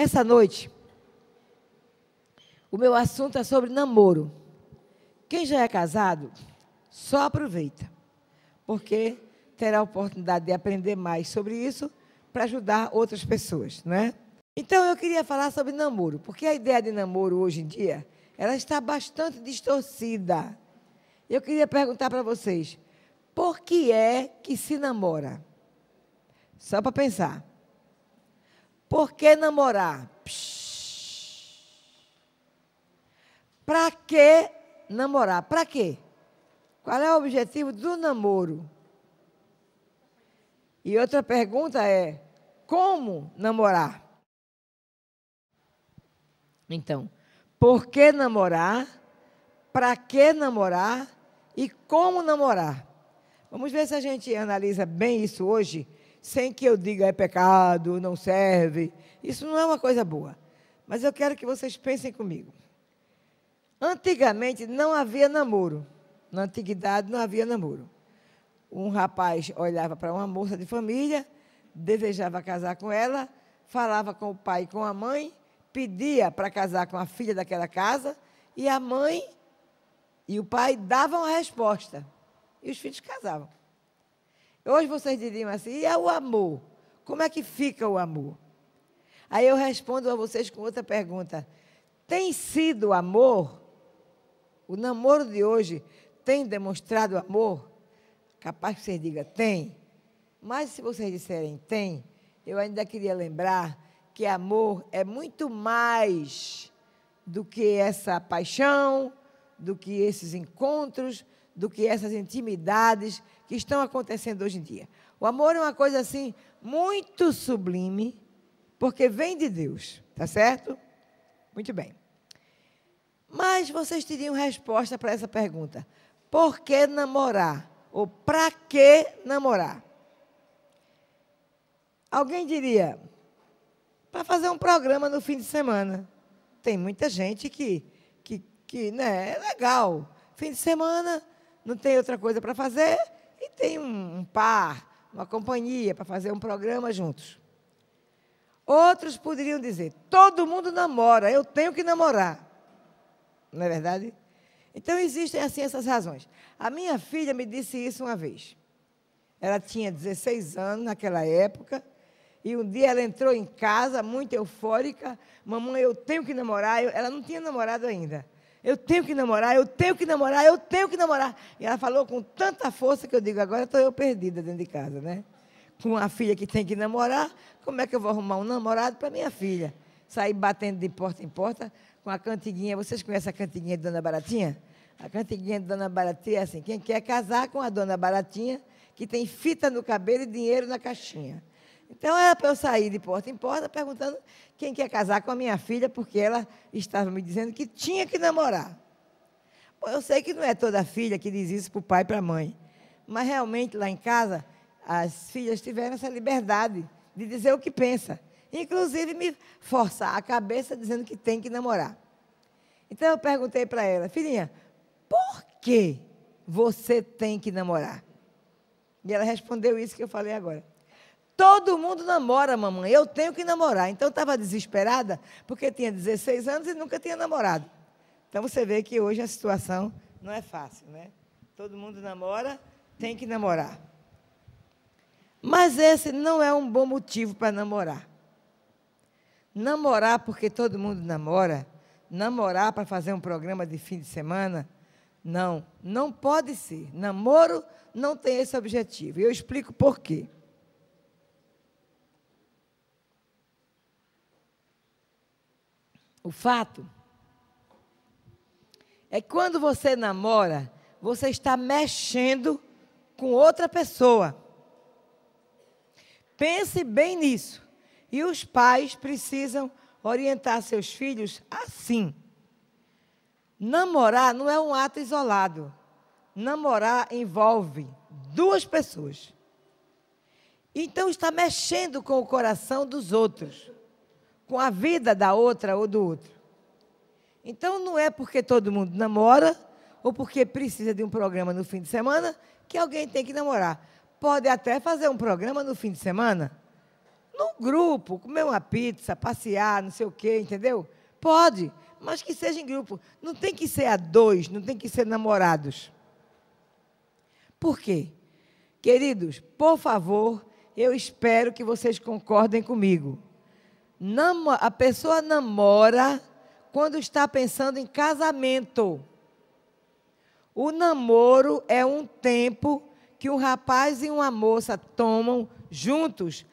Essa noite, o meu assunto é sobre namoro. Quem já é casado, só aproveita, porque terá a oportunidade de aprender mais sobre isso para ajudar outras pessoas, não é? Então, eu queria falar sobre namoro, porque a ideia de namoro hoje em dia, ela está bastante distorcida. Eu queria perguntar para vocês, por que é que se namora? Só para pensar. Por que namorar? Para que namorar? Para quê? Qual é o objetivo do namoro? E outra pergunta é, como namorar? Então, por que namorar? Para que namorar? E como namorar? Vamos ver se a gente analisa bem isso hoje, sem que eu diga é pecado, não serve. Isso não é uma coisa boa. Mas eu quero que vocês pensem comigo. Antigamente não havia namoro. Na antiguidade não havia namoro. Um rapaz olhava para uma moça de família, desejava casar com ela, falava com o pai e com a mãe, pedia para casar com a filha daquela casa, e a mãe e o pai davam a resposta. E os filhos casavam. Hoje vocês diriam assim, e é o amor? Como é que fica o amor? Aí eu respondo a vocês com outra pergunta. Tem sido amor? O namoro de hoje tem demonstrado amor? Capaz que vocês digam, tem. Mas se vocês disserem tem, eu ainda queria lembrar que amor é muito mais do que essa paixão, do que esses encontros, do que essas intimidades que estão acontecendo hoje em dia. O amor é uma coisa assim muito sublime, porque vem de Deus, tá certo? Muito bem. Mas vocês teriam resposta para essa pergunta. Por que namorar? Ou para que namorar? Alguém diria, para fazer um programa no fim de semana. Tem muita gente que né, é legal. Fim de semana, não tem outra coisa para fazer e tem um par, uma companhia para fazer um programa juntos. Outros poderiam dizer, todo mundo namora, eu tenho que namorar. Não é verdade? Então, existem assim essas razões. A minha filha me disse isso uma vez. Ela tinha 16 anos naquela época, e um dia ela entrou em casa, muito eufórica, mamãe, eu tenho que namorar. Ela não tinha namorado ainda. Eu tenho que namorar, eu tenho que namorar, eu tenho que namorar. E ela falou com tanta força que eu digo, agora estou eu perdida dentro de casa, né? Com a filha que tem que namorar, como é que eu vou arrumar um namorado para minha filha? Sair batendo de porta em porta com a cantiguinha. Vocês conhecem a cantiguinha de Dona Baratinha? A cantiguinha de Dona Baratinha é assim, quem quer casar com a Dona Baratinha, que tem fita no cabelo e dinheiro na caixinha. Então, era para eu sair de porta em porta perguntando quem quer casar com a minha filha, porque ela estava me dizendo que tinha que namorar. Bom, eu sei que não é toda filha que diz isso para o pai e para a mãe, mas realmente lá em casa, as filhas tiveram essa liberdade de dizer o que pensa, inclusive me forçar a cabeça dizendo que tem que namorar. Então, eu perguntei para ela, filhinha, por que você tem que namorar? E ela respondeu isso que eu falei agora. Todo mundo namora, mamãe, eu tenho que namorar. Então, eu estava desesperada, porque tinha 16 anos e nunca tinha namorado. Então, você vê que hoje a situação não é fácil, né? Todo mundo namora, tem que namorar. Mas esse não é um bom motivo para namorar. Namorar porque todo mundo namora, namorar para fazer um programa de fim de semana, não pode ser. Namoro não tem esse objetivo. E eu explico por quê. O fato é que quando você namora, você está mexendo com outra pessoa. Pense bem nisso. E os pais precisam orientar seus filhos assim. Namorar não é um ato isolado. Namorar envolve duas pessoas. Então, está mexendo com o coração dos outros, com a vida da outra ou do outro. Então, não é porque todo mundo namora ou porque precisa de um programa no fim de semana que alguém tem que namorar. Pode até fazer um programa no fim de semana. No grupo, comer uma pizza, passear, não sei o quê, entendeu? Pode, mas que seja em grupo. Não tem que ser a dois, não tem que ser namorados. Por quê? Queridos, por favor, eu espero que vocês concordem comigo. A pessoa namora quando está pensando em casamento. O namoro é um tempo que um rapaz e uma moça tomam juntos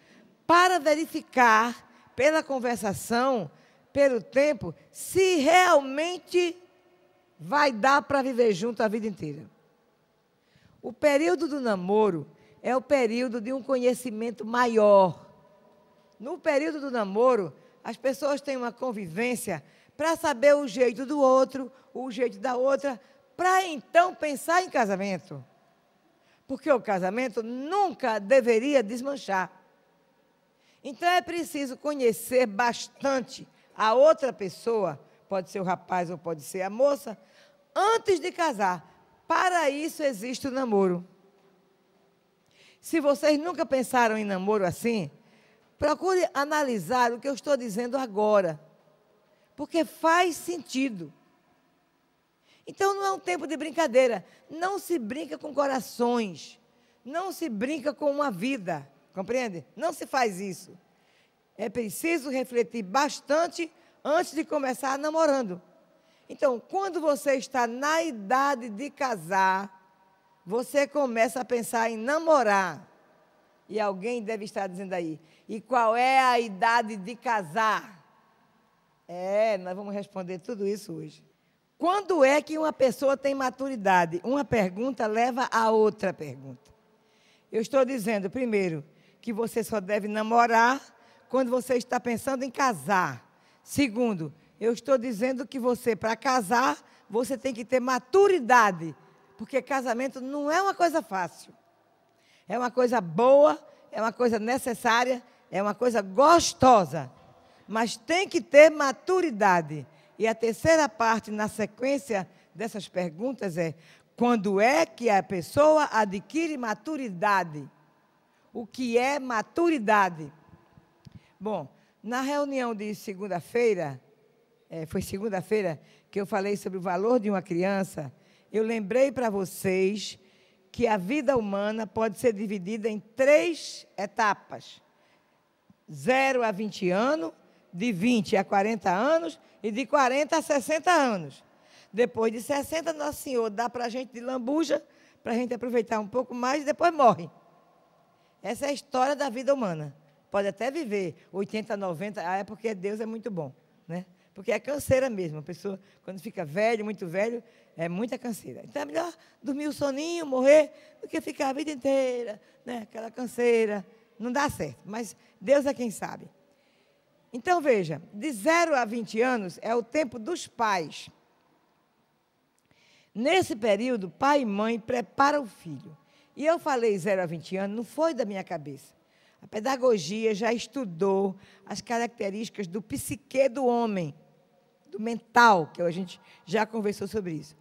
para verificar, pela conversação, pelo tempo, se realmente vai dar para viver junto a vida inteira. O período do namoro é o período de um conhecimento maior. No período do namoro, as pessoas têm uma convivência para saber o jeito do outro, o jeito da outra, para então pensar em casamento. Porque o casamento nunca deveria desmanchar. Então é preciso conhecer bastante a outra pessoa, pode ser o rapaz ou pode ser a moça, antes de casar. Para isso existe o namoro. Se vocês nunca pensaram em namoro assim, procure analisar o que eu estou dizendo agora, porque faz sentido. Então não é um tempo de brincadeira, não se brinca com corações, não se brinca com uma vida, compreende? Não se faz isso. É preciso refletir bastante antes de começar namorando. Então, quando você está na idade de casar, você começa a pensar em namorar. E alguém deve estar dizendo aí, e qual é a idade de casar? Nós vamos responder tudo isso hoje. Quando é que uma pessoa tem maturidade? Uma pergunta leva a outra pergunta. Eu estou dizendo, primeiro, que você só deve namorar quando você está pensando em casar. Segundo, eu estou dizendo que você, para casar, você tem que ter maturidade, porque casamento não é uma coisa fácil. É uma coisa boa, é uma coisa necessária, é uma coisa gostosa, mas tem que ter maturidade. E a terceira parte, na sequência dessas perguntas, é: quando é que a pessoa adquire maturidade? O que é maturidade? Bom, na reunião de segunda-feira, foi segunda-feira que eu falei sobre o valor de uma criança, eu lembrei para vocês que a vida humana pode ser dividida em 3 etapas. 0 a 20 anos, de 20 a 40 anos e de 40 a 60 anos. Depois de 60, Nosso Senhor dá para a gente de lambuja, para a gente aproveitar um pouco mais e depois morre. Essa é a história da vida humana. Pode até viver 80, 90, é porque Deus é muito bom, né? Porque é canseira mesmo. A pessoa, quando fica velho, muito velho, é muita canseira. Então é melhor dormir o soninho, morrer, do que ficar a vida inteira, né? Aquela canseira. Não dá certo, mas Deus é quem sabe. Então, veja, de 0 a 20 anos é o tempo dos pais. Nesse período, pai e mãe preparam o filho. E eu falei 0 a 20 anos, não foi da minha cabeça. A pedagogia já estudou as características do psique do homem, do mental, que a gente já conversou sobre isso.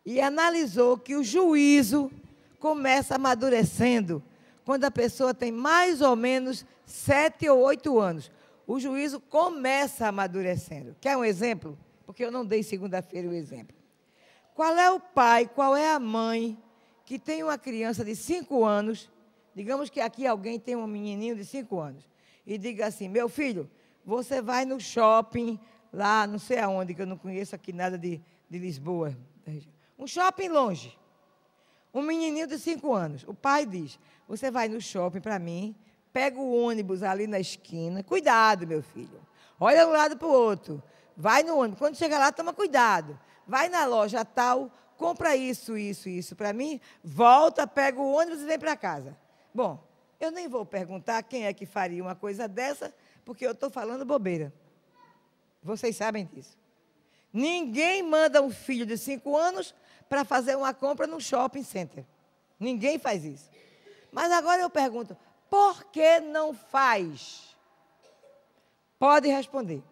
E analisou que o juízo começa amadurecendo quando a pessoa tem mais ou menos 7 ou 8 anos. O juízo começa amadurecendo. Quer um exemplo? Porque eu não dei segunda-feira o exemplo. Qual é o pai, qual é a mãe que tem uma criança de 5 anos, digamos que aqui alguém tem um menininho de 5 anos, e diga assim: meu filho, você vai no shopping, lá não sei aonde, que eu não conheço aqui nada de Lisboa, um shopping longe. Um menininho de 5 anos. O pai diz: você vai no shopping para mim, pega o ônibus ali na esquina, cuidado, meu filho, olha de um lado para o outro, vai no ônibus, quando chegar lá, toma cuidado, vai na loja tal, compra isso para mim, volta, pega o ônibus e vem para casa. Bom, eu nem vou perguntar quem é que faria uma coisa dessa, porque eu estou falando bobeira. Vocês sabem disso. Ninguém manda um filho de 5 anos para fazer uma compra no shopping center. Ninguém faz isso. Mas agora eu pergunto, por que não faz? Pode responder.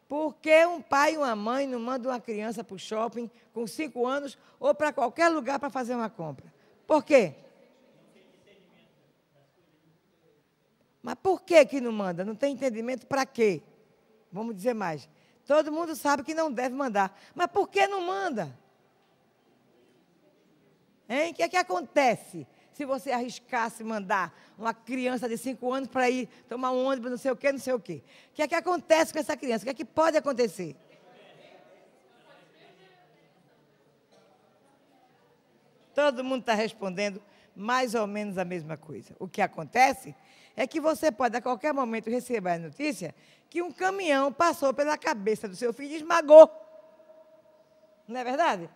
Por que um pai e uma mãe não mandam uma criança para o shopping com 5 anos ou para qualquer lugar para fazer uma compra? Por quê? Mas por que que não manda? Não tem entendimento para quê? Vamos dizer mais. Todo mundo sabe que não deve mandar. Mas por que não manda? Hein? O que é que acontece se você arriscasse mandar uma criança de 5 anos para ir tomar um ônibus, não sei o quê, não sei o quê? O que é que acontece com essa criança? O que é que pode acontecer? Todo mundo está respondendo mais ou menos a mesma coisa. O que acontece é que você pode, a qualquer momento, receber a notícia que um caminhão passou pela cabeça do seu filho e esmagou. Não é verdade?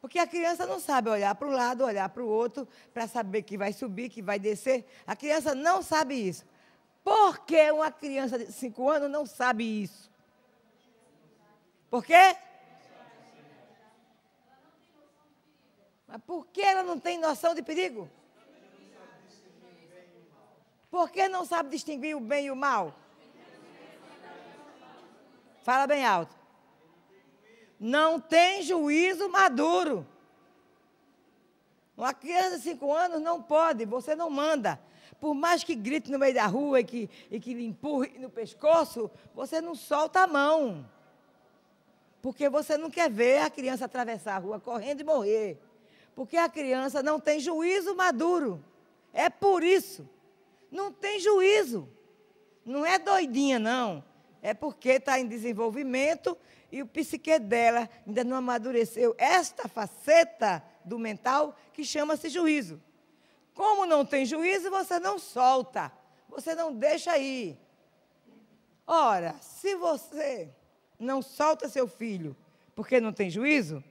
Porque a criança não sabe olhar para um lado, olhar para o outro, para saber que vai subir, que vai descer. A criança não sabe isso. Por que uma criança de 5 anos não sabe isso? Por quê? Mas por que ela não tem noção de perigo? Por que não sabe distinguir o bem e o mal? Fala bem alto. Não tem juízo maduro. Uma criança de 5 anos não pode, você não manda. Por mais que grite no meio da rua e que lhe empurre no pescoço, você não solta a mão. Porque você não quer ver a criança atravessar a rua correndo e morrer. Porque a criança não tem juízo maduro. É por isso. Não tem juízo. Não é doidinha, não. É porque está em desenvolvimento e o psique dela ainda não amadureceu esta faceta do mental que chama-se juízo. Como não tem juízo, você não solta. Você não deixa ir. Ora, se você não solta seu filho porque não tem juízo,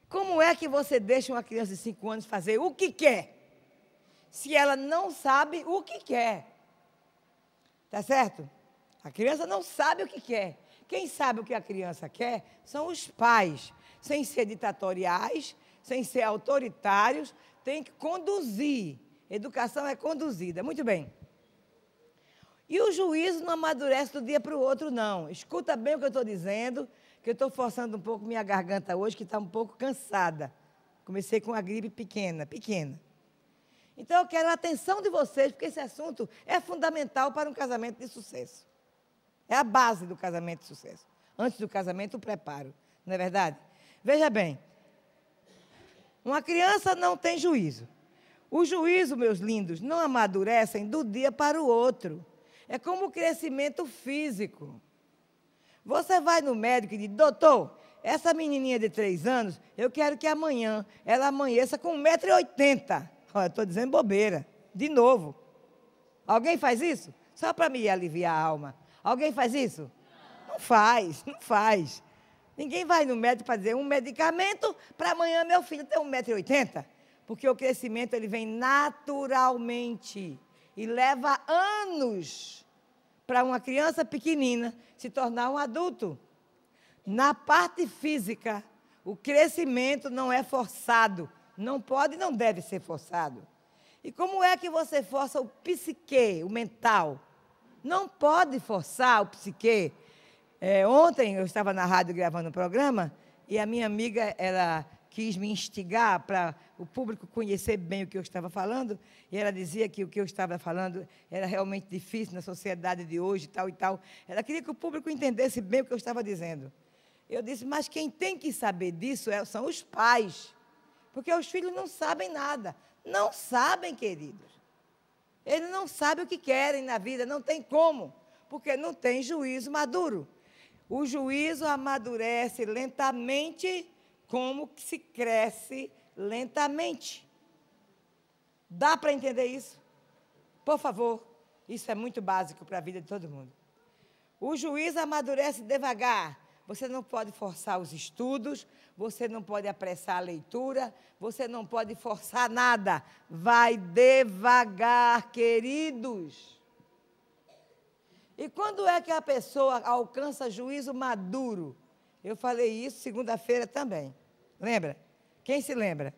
como é que você deixa uma criança de 5 anos fazer o que quer? Se ela não sabe o que quer. Tá certo? A criança não sabe o que quer. Quem sabe o que a criança quer são os pais. Sem ser ditatoriais, sem ser autoritários, tem que conduzir. Educação é conduzida. Muito bem. E o juízo não amadurece do dia para o outro, não. Escuta bem o que eu estou dizendo, que eu estou forçando um pouco minha garganta hoje, que está um pouco cansada. Comecei com uma gripe pequena. Então, eu quero a atenção de vocês, porque esse assunto é fundamental para um casamento de sucesso. É a base do casamento de sucesso. Antes do casamento, o preparo. Não é verdade? Veja bem, uma criança não tem juízo. O juízo, meus lindos, não amadurecem do dia para o outro. É como o crescimento físico. Você vai no médico e diz, doutor, essa menininha de 3 anos, eu quero que amanhã ela amanheça com 1,80 m. Olha, estou dizendo bobeira. De novo. Alguém faz isso? Só para me aliviar a alma. Alguém faz isso? Não faz, não faz. Ninguém vai no médico para dizer um medicamento para amanhã meu filho ter 1,80 m. Porque o crescimento ele vem naturalmente. E leva anos para uma criança pequenina se tornar um adulto. Na parte física, o crescimento não é forçado. Não pode e não deve ser forçado. E como é que você força o psique, o mental? Não pode forçar o psique. Ontem eu estava na rádio gravando um programa e a minha amiga, ela quis me instigar para o público conhecer bem o que eu estava falando, e ela dizia que o que eu estava falando era realmente difícil na sociedade de hoje, tal e tal. Ela queria que o público entendesse bem o que eu estava dizendo. Eu disse, mas quem tem que saber disso são os pais, porque os filhos não sabem nada. Não sabem, queridos. Eles não sabem o que querem na vida, não tem como, porque não tem juízo maduro. O juízo amadurece lentamente, como que se cresce lentamente. Dá para entender isso? Por favor, isso é muito básico para a vida de todo mundo. O juízo amadurece devagar. Você não pode forçar os estudos, você não pode apressar a leitura, você não pode forçar nada. Vai devagar, queridos. E quando é que a pessoa alcança juízo maduro? Eu falei isso segunda-feira também. Lembra? Quem se lembra?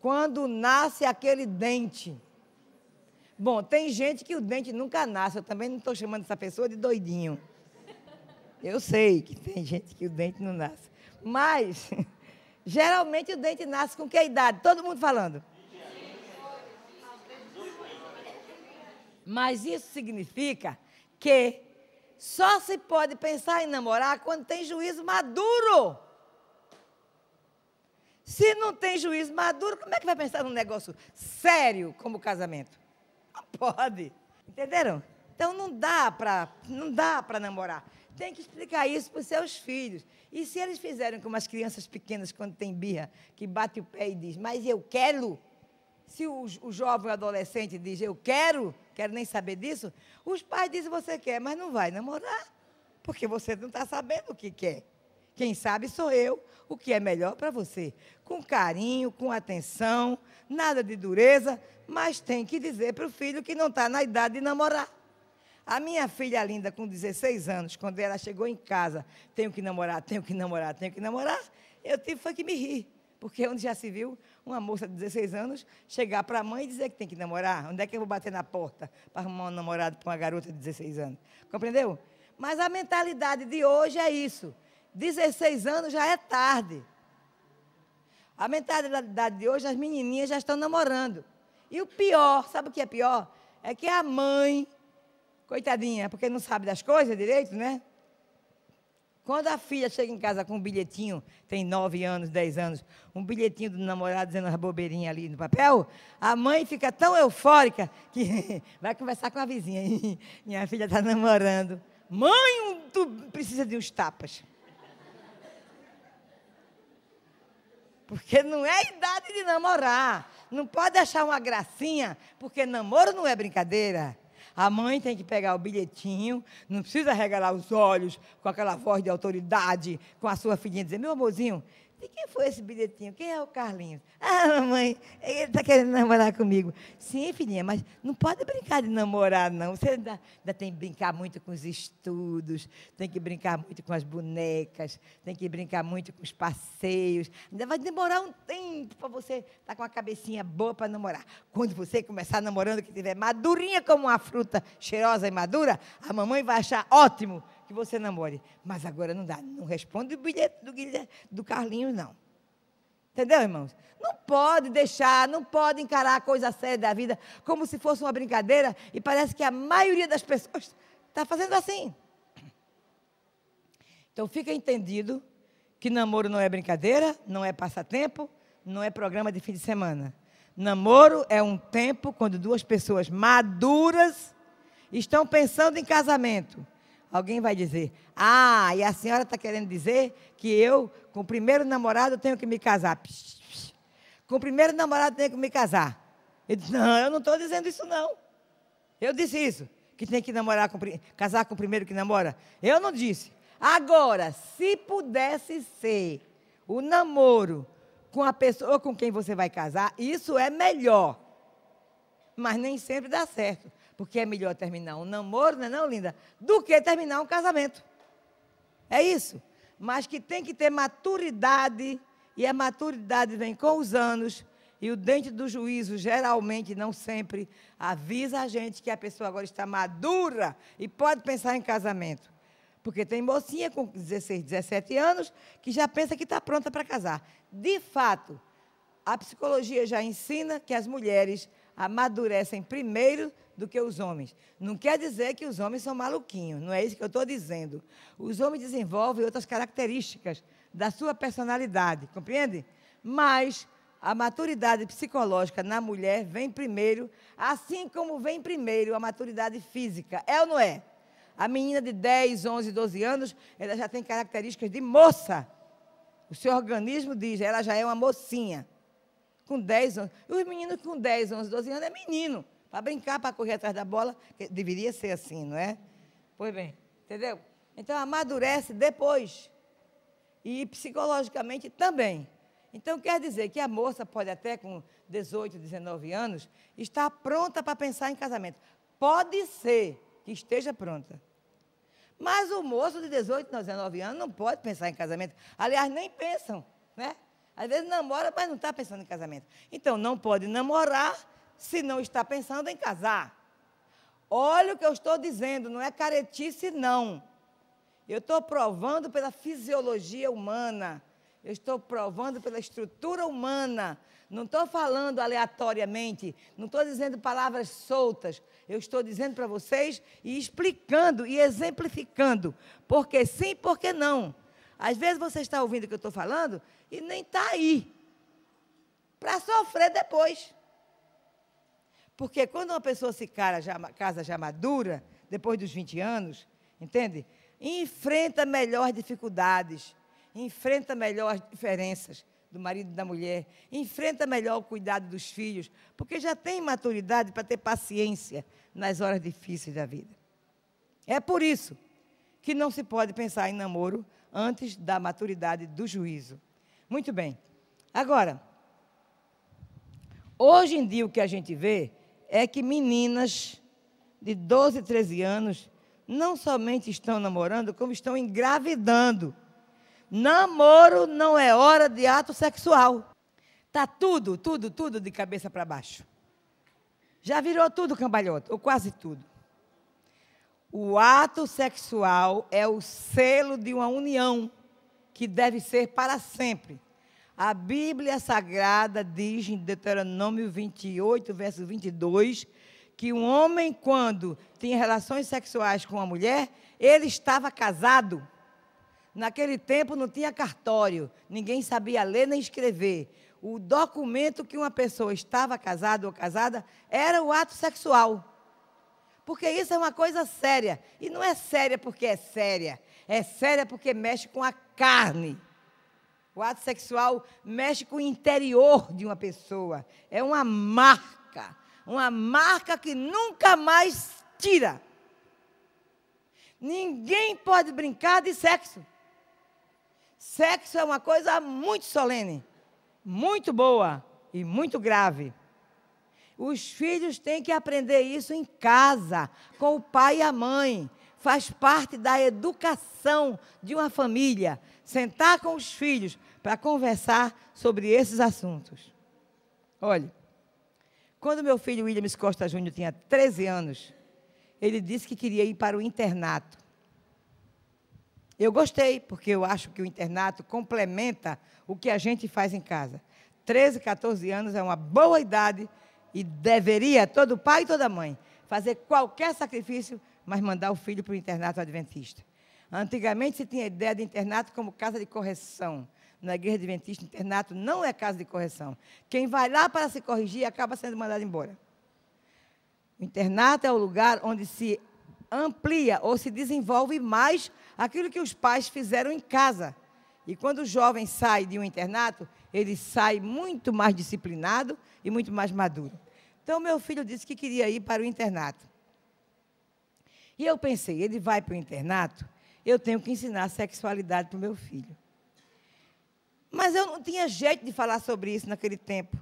Quando nasce aquele dente. Bom, tem gente que o dente nunca nasce. Eu também não estou chamando essa pessoa de doidinho. Eu sei que tem gente que o dente não nasce. Mas, geralmente o dente nasce com que idade? Todo mundo falando. Mas isso significa que só se pode pensar em namorar quando tem juízo maduro. Se não tem juízo maduro, como é que vai pensar num negócio sério como o casamento? Não pode. Entenderam? Então não dá para namorar. Tem que explicar isso para os seus filhos. E se eles fizerem como as crianças pequenas quando tem birra, que bate o pé e diz, mas eu quero. Se o jovem adolescente diz, eu quero nem saber disso, os pais dizem, você quer, mas não vai namorar, porque você não está sabendo o que quer. Quem sabe sou eu, o que é melhor para você. Com carinho, com atenção, nada de dureza, mas tem que dizer para o filho que não está na idade de namorar. A minha filha linda, com 16 anos, quando ela chegou em casa, tenho que namorar, eu tive foi que me rir. Porque onde já se viu uma moça de 16 anos chegar para a mãe e dizer que tem que namorar? Onde é que eu vou bater na porta para arrumar um namorado para uma garota de 16 anos? Compreendeu? Mas a mentalidade de hoje é isso. 16 anos já é tarde. A mentalidade de hoje, as menininhas já estão namorando. E o pior, sabe o que é pior? É que a mãe, coitadinha, porque não sabe das coisas direito, né? Quando a filha chega em casa com um bilhetinho, tem 9 anos, 10 anos, um bilhetinho do namorado dizendo umas bobeirinhas ali no papel, a mãe fica tão eufórica que vai conversar com a vizinha. Minha filha está namorando. Mãe, tu precisa de uns tapas. Porque não é idade de namorar. Não pode achar uma gracinha, porque namoro não é brincadeira. A mãe tem que pegar o bilhetinho, não precisa regalar os olhos com aquela voz de autoridade, com a sua filhinha, dizer, meu amorzinho, de quem foi esse bilhetinho? Quem é o Carlinhos? Ah, mamãe, ele está querendo namorar comigo. Sim, filhinha, mas não pode brincar de namorar, não. Você ainda tem que brincar muito com os estudos, tem que brincar muito com as bonecas, tem que brincar muito com os passeios. Ainda vai demorar um tempo para você estar com a cabecinha boa para namorar. Quando você começar namorando, que estiver madurinha como uma fruta cheirosa e madura, a mamãe vai achar ótimo que você namore. Mas agora não dá. Não responde o bilhete do Carlinhos, não. Entendeu, irmãos? Não pode deixar, não pode encarar a coisa séria da vida como se fosse uma brincadeira e parece que a maioria das pessoas está fazendo assim. Então, fica entendido que namoro não é brincadeira, não é passatempo, não é programa de fim de semana. Namoro é um tempo quando duas pessoas maduras estão pensando em casamento. Alguém vai dizer, e a senhora está querendo dizer que eu, com o primeiro namorado, tenho que me casar. Psh, psh. Com o primeiro namorado, tenho que me casar. Eu disse, não, eu não estou dizendo isso, não. Eu disse isso, que tem que casar com o primeiro que namora. Eu não disse. Agora, se pudesse ser o namoro com a pessoa com quem você vai casar, isso é melhor. Mas nem sempre dá certo. Porque é melhor terminar um namoro, não é não, linda? Do que terminar um casamento. É isso. Mas que tem que ter maturidade, e a maturidade vem com os anos, e o dente do juízo, geralmente, não sempre, avisa a gente que a pessoa agora está madura e pode pensar em casamento. Porque tem mocinha com 16, 17 anos que já pensa que está pronta para casar. De fato, a psicologia já ensina que as mulheres amadurecem primeiro do que os homens. Não quer dizer que os homens são maluquinhos, não é isso que eu estou dizendo. Os homens desenvolvem outras características da sua personalidade, compreende? Mas a maturidade psicológica na mulher vem primeiro, assim como vem primeiro a maturidade física. É ou não é? A menina de 10, 11, 12 anos, ela já tem características de moça. O seu organismo diz, ela já é uma mocinha. Com 10 anos. E os meninos com 10, 11, 12 anos é menino. Para brincar, para correr atrás da bola, que deveria ser assim, não é? Pois bem, entendeu? Então, amadurece depois. E psicologicamente também. Então, quer dizer que a moça pode até com 18, 19 anos, estar pronta para pensar em casamento. Pode ser que esteja pronta. Mas o moço de 18, 19 anos não pode pensar em casamento. Aliás, nem pensam, né? Às vezes namora, mas não está pensando em casamento. Então, não pode namorar se não está pensando em casar. Olha o que eu estou dizendo, não é caretice, não. Eu estou provando pela fisiologia humana. Eu estou provando pela estrutura humana. Não estou falando aleatoriamente, não estou dizendo palavras soltas. Eu estou dizendo para vocês e explicando e exemplificando. Porque sim, porque não. Às vezes você está ouvindo o que eu estou falando e nem está aí. Para sofrer depois. Porque quando uma pessoa se casa já madura, depois dos 20 anos, entende? Enfrenta melhor dificuldades, enfrenta melhor as diferenças do marido e da mulher, enfrenta melhor o cuidado dos filhos, porque já tem maturidade para ter paciência nas horas difíceis da vida. É por isso que não se pode pensar em namoro antes da maturidade do juízo. Muito bem. Agora, hoje em dia o que a gente vê é que meninas de 12, 13 anos não somente estão namorando, como estão engravidando. Namoro não é hora de ato sexual. Está tudo de cabeça para baixo. Já virou tudo cambalhota, ou quase tudo. O ato sexual é o selo de uma união que deve ser para sempre. A Bíblia Sagrada diz em Deuteronômio 28, verso 22, que um homem, quando tinha relações sexuais com uma mulher, ele estava casado. Naquele tempo não tinha cartório, ninguém sabia ler nem escrever. O documento que uma pessoa estava casada ou casada era o ato sexual. Porque isso é uma coisa séria. E não é séria porque é séria. É séria porque mexe com a carne. O ato sexual mexe com o interior de uma pessoa. É uma marca. Uma marca que nunca mais tira. Ninguém pode brincar de sexo. Sexo é uma coisa muito solene, muito boa e muito grave. Os filhos têm que aprender isso em casa, com o pai e a mãe. Faz parte da educação de uma família. Sentar com os filhos para conversar sobre esses assuntos. Olha, quando meu filho William Costa Júnior tinha 13 anos, ele disse que queria ir para o internato. Eu gostei, porque eu acho que o internato complementa o que a gente faz em casa. 13, 14 anos é uma boa idade e deveria todo pai e toda mãe fazer qualquer sacrifício, mas mandar o filho para o internato adventista. Antigamente se tinha ideia de internato como casa de correção. Na igreja adventista, internato não é casa de correção. Quem vai lá para se corrigir acaba sendo mandado embora. O internato é o lugar onde se amplia ou se desenvolve mais aquilo que os pais fizeram em casa. E quando o jovem sai de um internato, ele sai muito mais disciplinado e muito mais maduro. Então, meu filho disse que queria ir para o internato. E eu pensei, ele vai para o internato, eu tenho que ensinar sexualidade para o meu filho. Mas eu não tinha jeito de falar sobre isso naquele tempo.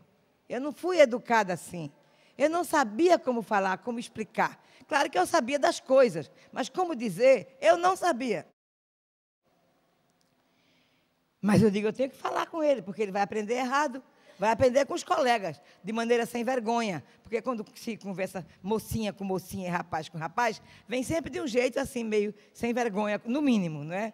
Eu não fui educada assim. Eu não sabia como falar, como explicar. Claro que eu sabia das coisas, mas como dizer, eu não sabia. Mas eu digo, eu tenho que falar com ele, porque ele vai aprender errado. Vai aprender com os colegas, de maneira sem vergonha. Porque quando se conversa mocinha com mocinha e rapaz com rapaz, vem sempre de um jeito assim, meio sem vergonha, no mínimo, não é?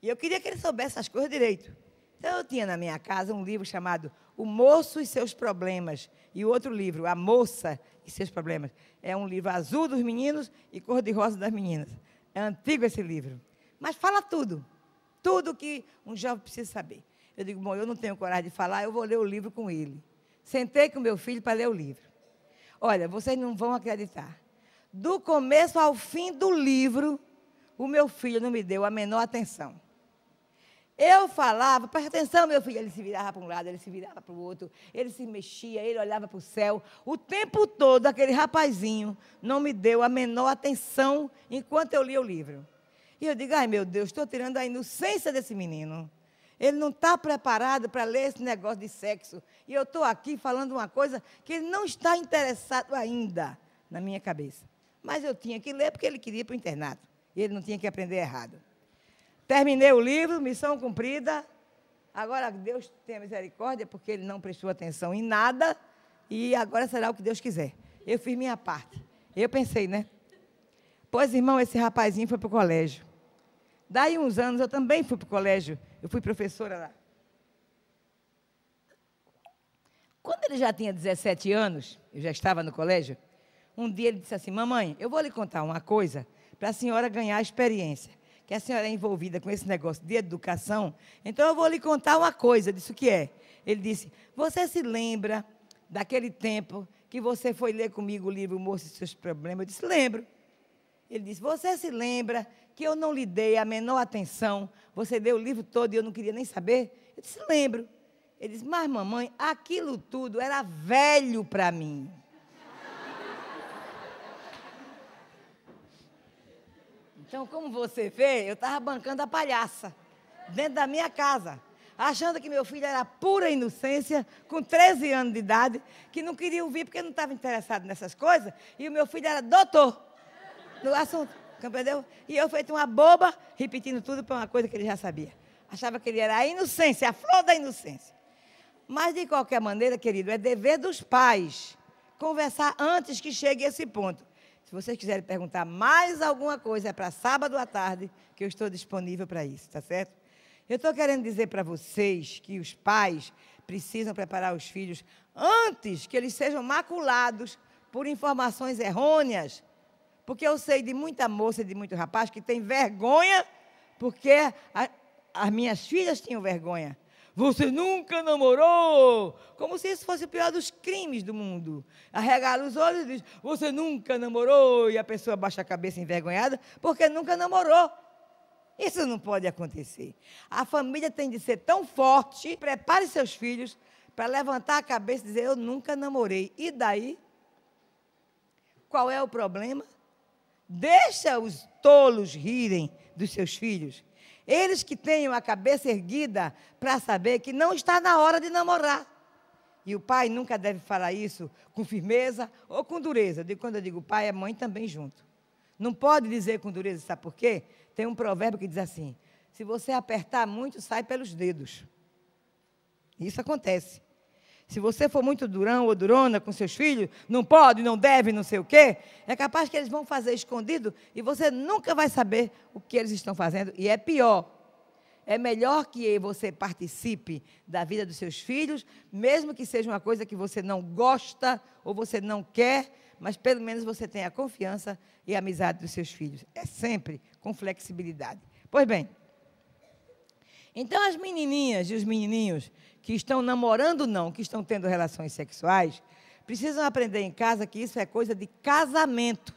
E eu queria que ele soubesse as coisas direito. Então, eu tinha na minha casa um livro chamado O Moço e Seus Problemas. E o outro livro, A Moça e Seus Problemas. É um livro azul dos meninos e cor-de-rosa das meninas. É antigo esse livro. Mas fala tudo. Tudo que um jovem precisa saber. Eu digo, bom, eu não tenho coragem de falar, eu vou ler o livro com ele. Sentei com meu filho para ler o livro. Olha, vocês não vão acreditar. Do começo ao fim do livro, o meu filho não me deu a menor atenção. Eu falava, presta atenção, meu filho. Ele se virava para um lado, ele se virava para o outro, ele se mexia, ele olhava para o céu. O tempo todo, aquele rapazinho não me deu a menor atenção enquanto eu lia o livro. E eu digo, ai meu Deus, estou tirando a inocência desse menino. Ele não está preparado para ler esse negócio de sexo. E eu estou aqui falando uma coisa que ele não está interessado ainda na minha cabeça. Mas eu tinha que ler porque ele queria ir para o internato. E ele não tinha que aprender errado. Terminei o livro, missão cumprida. Agora Deus tenha misericórdia, porque ele não prestou atenção em nada. E agora será o que Deus quiser. Eu fiz minha parte. Eu pensei, né? Pois, irmão, esse rapazinho foi para o colégio. Daí uns anos eu também fui para o colégio. Eu fui professora lá. Quando ele já tinha 17 anos, eu já estava no colégio, um dia ele disse assim: mamãe, eu vou lhe contar uma coisa para a senhora ganhar experiência, que a senhora é envolvida com esse negócio de educação, então eu vou lhe contar uma coisa. Eu disse: o que é? Ele disse: você se lembra daquele tempo que você foi ler comigo o livro Moço e Seus Problemas? Eu disse: lembro. Ele disse: você se lembra que eu não lhe dei a menor atenção, você deu o livro todo e eu não queria nem saber? Eu disse: lembro. Ele disse: mas mamãe, aquilo tudo era velho para mim. Então, como você vê, eu estava bancando a palhaça, dentro da minha casa, achando que meu filho era pura inocência, com 13 anos de idade, que não queria ouvir porque não estava interessado nessas coisas, e o meu filho era doutor no assunto, entendeu? E eu feito uma boba, repetindo tudo para uma coisa que ele já sabia. Achava que ele era a inocência, a flor da inocência. Mas, de qualquer maneira, querido, é dever dos pais conversar antes que chegue esse ponto. Se vocês quiserem perguntar mais alguma coisa, é para sábado à tarde, que eu estou disponível para isso, tá certo? Eu estou querendo dizer para vocês que os pais precisam preparar os filhos antes que eles sejam maculados por informações errôneas. Porque eu sei de muita moça e de muito rapaz que tem vergonha, porque as minhas filhas tinham vergonha. Você nunca namorou? Como se isso fosse o pior dos crimes do mundo. Arregala os olhos e diz: você nunca namorou? E a pessoa baixa a cabeça envergonhada porque nunca namorou. Isso não pode acontecer. A família tem de ser tão forte. Prepare seus filhos para levantar a cabeça e dizer: eu nunca namorei. E daí? Qual é o problema? Deixa os tolos rirem dos seus filhos. Eles que tenham a cabeça erguida para saber que não está na hora de namorar. E o pai nunca deve falar isso com firmeza ou com dureza. Quando eu digo pai, é mãe também junto. Não pode dizer com dureza, sabe por quê? Tem um provérbio que diz assim: se você apertar muito, sai pelos dedos. Isso acontece. Se você for muito durão ou durona com seus filhos, não pode, não deve, não sei o quê, é capaz que eles vão fazer escondido e você nunca vai saber o que eles estão fazendo. E é pior. É melhor que você participe da vida dos seus filhos, mesmo que seja uma coisa que você não gosta ou você não quer, mas pelo menos você tenha a confiança e a amizade dos seus filhos. É sempre com flexibilidade. Pois bem, então as menininhas e os menininhos que estão namorando não, que estão tendo relações sexuais, precisam aprender em casa que isso é coisa de casamento.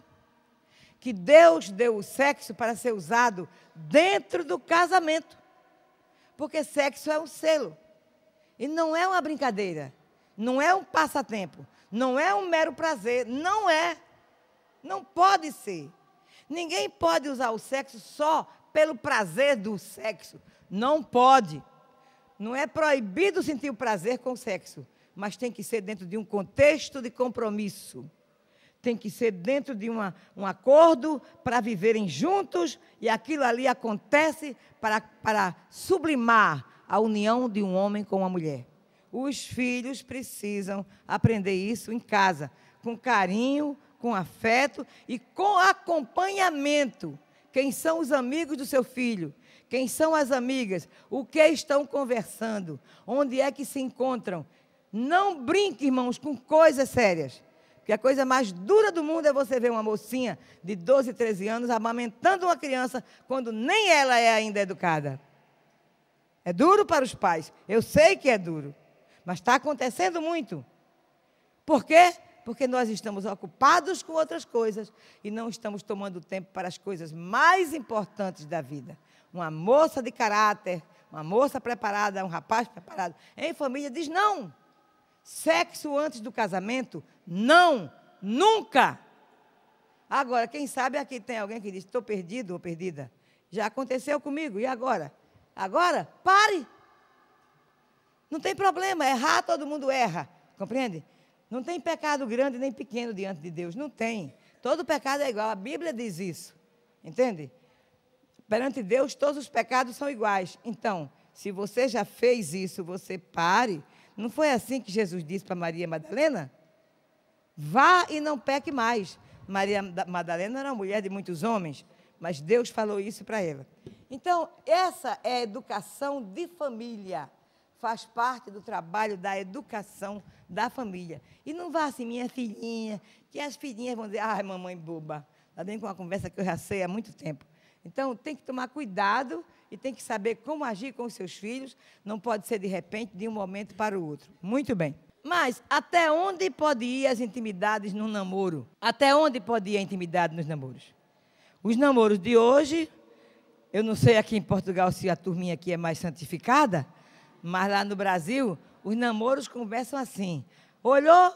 Que Deus deu o sexo para ser usado dentro do casamento. Porque sexo é um selo. E não é uma brincadeira. Não é um passatempo. Não é um mero prazer. Não é. Não pode ser. Ninguém pode usar o sexo só pelo prazer do sexo. Não pode. Não é proibido sentir o prazer com o sexo, mas tem que ser dentro de um contexto de compromisso. Tem que ser dentro de um acordo para viverem juntos, e aquilo ali acontece para sublimar a união de um homem com uma mulher. Os filhos precisam aprender isso em casa, com carinho, com afeto e com acompanhamento. Quem são os amigos do seu filho? Quem são as amigas? O que estão conversando? Onde é que se encontram? Não brinque, irmãos, com coisas sérias. Porque a coisa mais dura do mundo é você ver uma mocinha de 12, 13 anos amamentando uma criança quando nem ela é ainda educada. É duro para os pais. Eu sei que é duro. Mas está acontecendo muito. Por quê? Porque nós estamos ocupados com outras coisas e não estamos tomando tempo para as coisas mais importantes da vida. Uma moça de caráter, uma moça preparada, um rapaz preparado, em família, diz não. Sexo antes do casamento, não, nunca. Agora, quem sabe aqui tem alguém que diz: estou perdido ou perdida. Já aconteceu comigo, e agora? Agora, pare. Não tem problema, errar todo mundo erra, compreende? Não tem pecado grande nem pequeno diante de Deus, não tem. Todo pecado é igual, a Bíblia diz isso, entende? Perante Deus, todos os pecados são iguais. Então, se você já fez isso, você pare. Não foi assim que Jesus disse para Maria Madalena? Vá e não peque mais. Maria Madalena era uma mulher de muitos homens, mas Deus falou isso para ela. Então, essa é a educação de família. faz parte do trabalho da educação da família. E não vá assim, minha filhinha, que as filhinhas vão dizer, ai, mamãe boba. Está dentro com uma conversa que eu já sei há muito tempo. Então, tem que tomar cuidado e tem que saber como agir com os seus filhos. Não pode ser de repente, de um momento para o outro. Muito bem. Mas até onde pode ir as intimidades num namoro? Até onde pode ir a intimidade nos namoros? Os namoros de hoje, eu não sei aqui em Portugal se a turminha aqui é mais santificada, mas lá no Brasil, os namoros conversam assim. Olhou,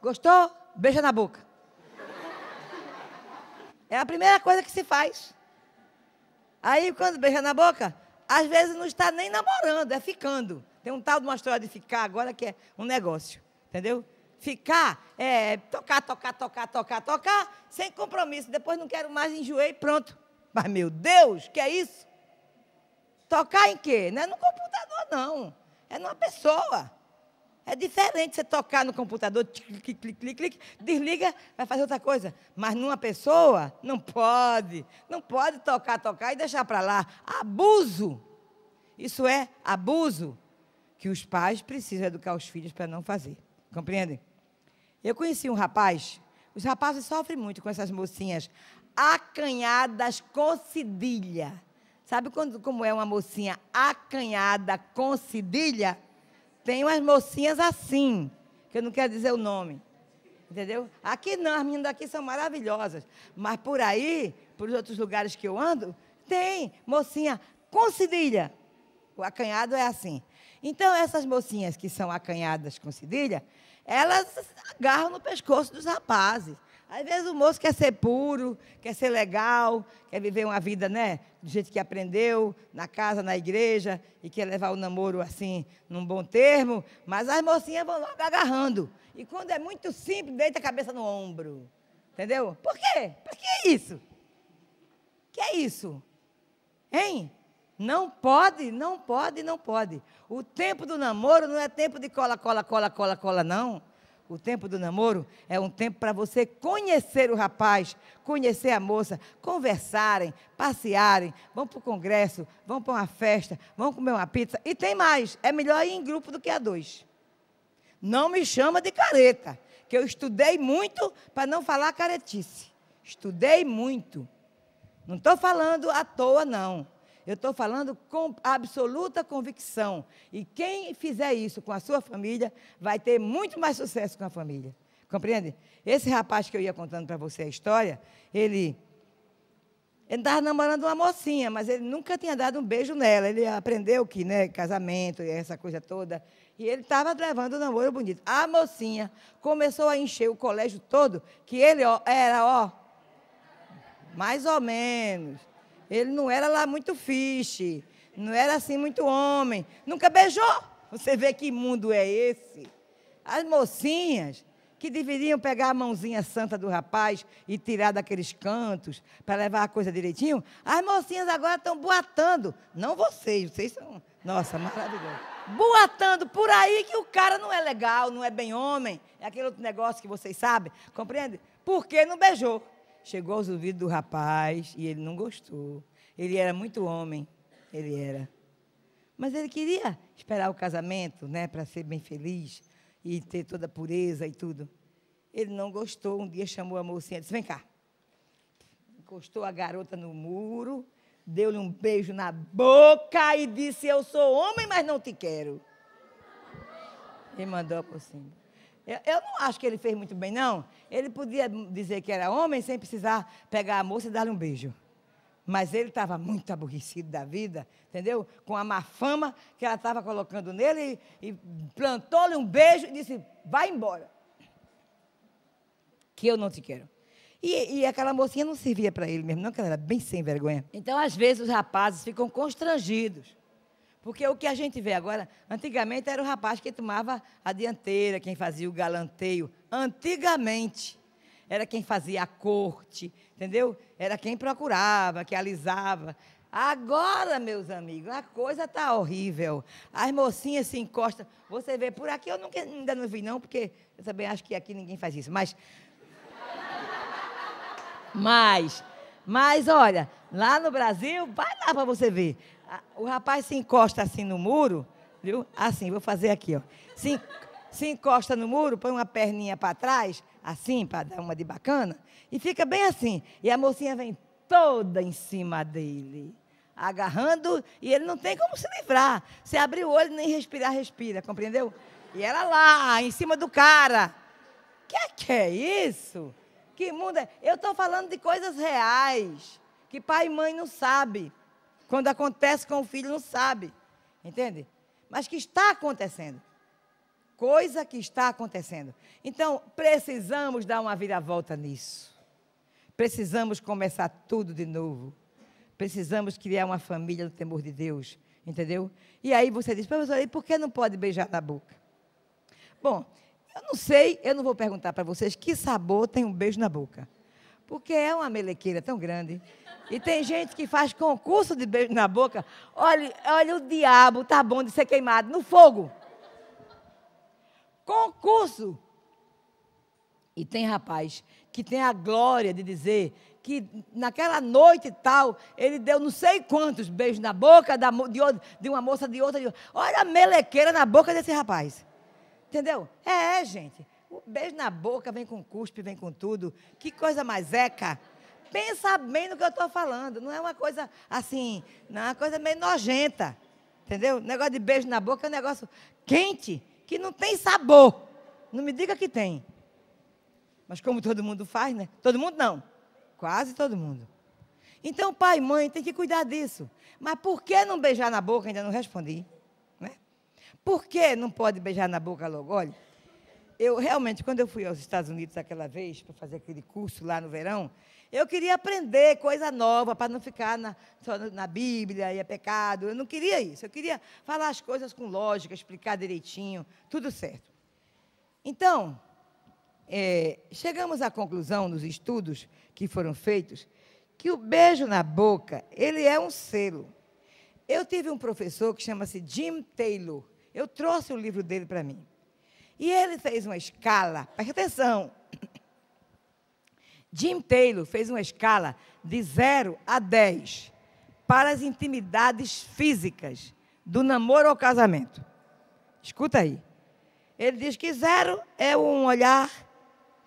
gostou, beija na boca. É a primeira coisa que se faz. Aí, quando beija na boca, às vezes não está nem namorando, é ficando. Tem um tal de uma história de ficar agora que é um negócio, entendeu? Ficar é tocar, sem compromisso. Depois não quero mais, enjoei, pronto. Mas, meu Deus, que é isso? Tocar em quê? Não é no computador, não. É numa pessoa. É diferente você tocar no computador, clique, desliga, vai fazer outra coisa. Mas numa pessoa, não pode. Não pode tocar e deixar para lá. Abuso. Isso é abuso que os pais precisam educar os filhos para não fazer. Compreendem? Eu conheci um rapaz, os rapazes sofrem muito com essas mocinhas acanhadas com cedilha. Sabe como é uma mocinha acanhada com cedilha? Tem umas mocinhas assim, que eu não quero dizer o nome, entendeu? Aqui não, as meninas daqui são maravilhosas, mas por aí, por outros lugares que eu ando, tem mocinha com cedilha. O acanhado é assim. Então, essas mocinhas que são acanhadas com cedilha, elas agarram no pescoço dos rapazes. Às vezes o moço quer ser puro, quer ser legal, quer viver uma vida, né, do jeito que aprendeu, na casa, na igreja, e quer levar o namoro assim, num bom termo, mas as mocinhas vão logo agarrando. E quando é muito simples, deita a cabeça no ombro. Entendeu? Por quê? Por que isso? Que é isso? Hein? Não pode. O tempo do namoro não é tempo de cola, não. O tempo do namoro é um tempo para você conhecer o rapaz, conhecer a moça, conversarem, passearem, vão para o congresso, vão para uma festa, vão comer uma pizza. E tem mais, é melhor ir em grupo do que a dois. Não me chama de careta, que eu estudei muito para não falar caretice. Estudei muito. Não estou falando à toa, não. Eu estou falando com absoluta convicção. E quem fizer isso com a sua família, vai ter muito mais sucesso com a família. Compreende? Esse rapaz que eu ia contando para você a história, ele estava namorando uma mocinha, mas ele nunca tinha dado um beijo nela. Ele aprendeu que, né, casamento e essa coisa toda. E ele estava levando um namoro bonito. A mocinha começou a encher o colégio todo, que ele era, mais ou menos. Ele não era lá muito fiche, não era assim muito homem. Nunca beijou. Você vê que mundo é esse? As mocinhas que deveriam pegar a mãozinha santa do rapaz e tirar daqueles cantos para levar a coisa direitinho, as mocinhas agora estão boatando. Não vocês são, nossa, maravilhosos. Boatando por aí que o cara não é legal, não é bem homem, é aquele outro negócio que vocês sabem, compreende? Porque não beijou. Chegou aos ouvidos do rapaz e ele não gostou. Ele era muito homem, ele era. Mas ele queria esperar o casamento, né, para ser bem feliz e ter toda a pureza e tudo. Ele não gostou. Um dia chamou a mocinha e disse, vem cá. Encostou a garota no muro, deu-lhe um beijo na boca e disse, eu sou homem, mas não te quero. E mandou por cima. Eu não acho que ele fez muito bem, não. Ele podia dizer que era homem sem precisar pegar a moça e dar-lhe um beijo. Mas ele estava muito aborrecido da vida, entendeu? Com a má fama que ela estava colocando nele e plantou-lhe um beijo e disse, vai embora, que eu não te quero. E aquela mocinha não servia para ele mesmo, não, que ela era bem sem vergonha. Então, às vezes, os rapazes ficam constrangidos. Porque o que a gente vê agora, antigamente era o rapaz que tomava a dianteira, quem fazia o galanteio. Antigamente, era quem fazia a corte, entendeu? Era quem procurava, que alisava. Agora, meus amigos, a coisa está horrível. As mocinhas se encostam. Você vê por aqui, eu ainda não vi, não, porque eu também acho que aqui ninguém faz isso. Mas olha, lá no Brasil, vai lá para você ver. O rapaz se encosta assim no muro, Viu? Assim, vou fazer aqui, ó. Se encosta no muro, põe uma perninha para trás, assim, para dar uma de bacana, e fica bem assim. E a mocinha vem toda em cima dele, agarrando, e ele não tem como se livrar. Se abrir o olho, nem respirar, respira, compreendeu? E ela lá, em cima do cara. Que é isso? Que mundo é? Eu estou falando de coisas reais, que pai e mãe não sabem. Quando acontece com o filho, não sabe. Entende? Mas que está acontecendo. Coisa que está acontecendo. Então, precisamos dar uma viravolta nisso. Precisamos começar tudo de novo. Precisamos criar uma família no temor de Deus. Entendeu? E aí você diz, professor, e por que não pode beijar na boca? Bom, eu não sei, eu não vou perguntar para vocês que sabor tem um beijo na boca. Porque é uma melequeira tão grande. E tem gente que faz concurso de beijo na boca. Olha o diabo, tá bom de ser queimado no fogo. Concurso. E tem rapaz que tem a glória de dizer que naquela noite e tal, ele deu não sei quantos beijos na boca de uma moça, de outra. Olha a melequeira na boca desse rapaz. Entendeu? Gente. O beijo na boca vem com cuspe, vem com tudo. Que coisa mais eca. Pensa bem no que eu estou falando. Não é uma coisa assim, não é uma coisa meio nojenta. Entendeu? O negócio de beijo na boca é um negócio quente, que não tem sabor. Não me diga que tem. Mas como todo mundo faz, né? Todo mundo não. Quase todo mundo. Então, pai e mãe tem que cuidar disso. Mas por que não beijar na boca? Ainda não respondi. Né? Por que não pode beijar na boca logo? Olha, eu realmente, quando eu fui aos Estados Unidos aquela vez, para fazer aquele curso lá no verão, eu queria aprender coisa nova, para não ficar só na Bíblia, e é pecado. Eu não queria isso. Eu queria falar as coisas com lógica, explicar direitinho, tudo certo. Então, chegamos à conclusão, nos estudos que foram feitos, que o beijo na boca, ele é um selo. Eu tive um professor que chama-se Jim Taylor. Eu trouxe o livro dele para mim. E ele fez uma escala, preste atenção. Jim Taylor fez uma escala de 0 a 10 para as intimidades físicas do namoro ao casamento. Escuta aí. Ele diz que 0 é um olhar,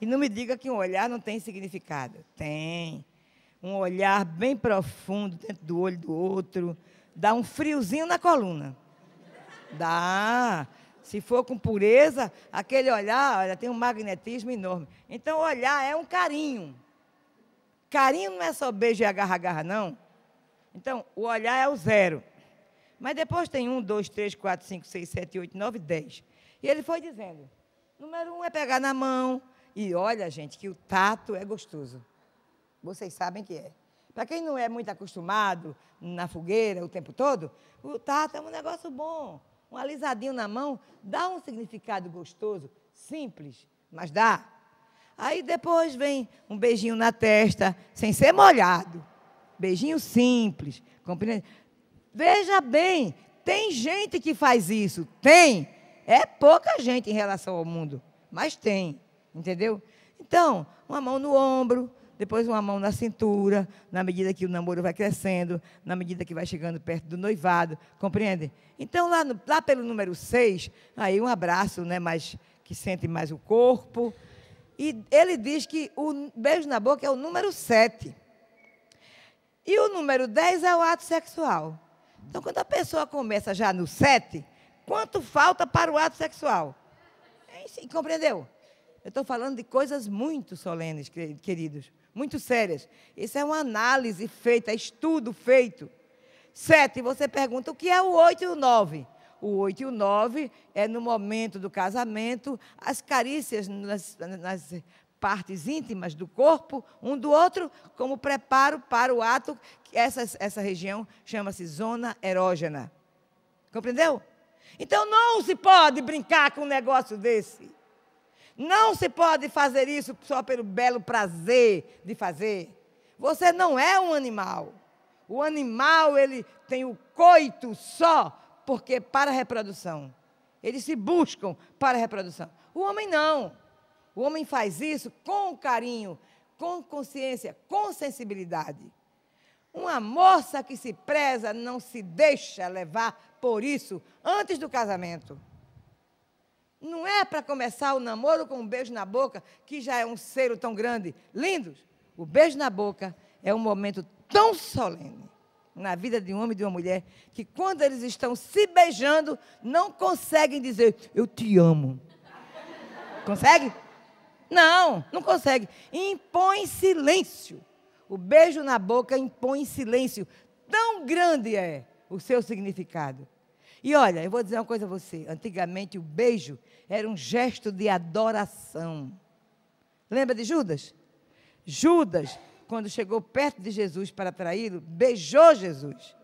e não me diga que um olhar não tem significado. Tem. Um olhar bem profundo dentro do olho do outro, dá um friozinho na coluna. Dá. Se for com pureza, aquele olhar, olha, tem um magnetismo enorme. Então, olhar é um carinho. Carinho não é só beijo e agarra-agarra, não. Então, o olhar é o 0. Mas depois tem 1, 2, 3, 4, 5, 6, 7, 8, 9, 10. E ele foi dizendo, número 1 é pegar na mão. E olha, gente, que o tato é gostoso. Vocês sabem que é. Para quem não é muito acostumado na fogueira o tempo todo, o tato é um negócio bom. Um alisadinho na mão dá um significado gostoso, simples, mas dá. Aí depois vem um beijinho na testa, sem ser molhado. Beijinho simples, compreende? Veja bem, tem gente que faz isso, tem. É pouca gente em relação ao mundo, mas tem, entendeu? Então, uma mão no ombro, depois uma mão na cintura, na medida que o namoro vai crescendo, na medida que vai chegando perto do noivado, compreende? Então, lá pelo número 6, aí um abraço, né, que sente mais o corpo. E ele diz que o beijo na boca é o número 7. E o número 10 é o ato sexual. Então, quando a pessoa começa já no 7, quanto falta para o ato sexual? Compreendeu? Eu estou falando de coisas muito solenes, queridos, muito sérias. Isso é uma análise feita, é estudo feito. 7, você pergunta, o que é o 8 e o 9? O 8 e o 9 é no momento do casamento, as carícias nas partes íntimas do corpo, um do outro, como preparo para o ato. Essa região chama-se zona erógena. Compreendeu? Então, não se pode brincar com um negócio desse. Não se pode fazer isso só pelo belo prazer de fazer. Você não é um animal. O animal, ele tem o coito só porque para a reprodução. Eles se buscam para a reprodução. O homem não. O homem faz isso com carinho, com consciência, com sensibilidade. Uma moça que se preza não se deixa levar por isso antes do casamento. Não é para começar o namoro com um beijo na boca, que já é um selo tão grande. Lindos, o beijo na boca é um momento tão solene na vida de um homem e de uma mulher, que quando eles estão se beijando, não conseguem dizer, eu te amo. Consegue? Não, não consegue. Impõe silêncio. O beijo na boca impõe silêncio. Tão grande é o seu significado. E olha, eu vou dizer uma coisa a você. Antigamente o beijo era um gesto de adoração. Lembra de Judas? Judas, quando chegou perto de Jesus para traí-lo, beijou Jesus.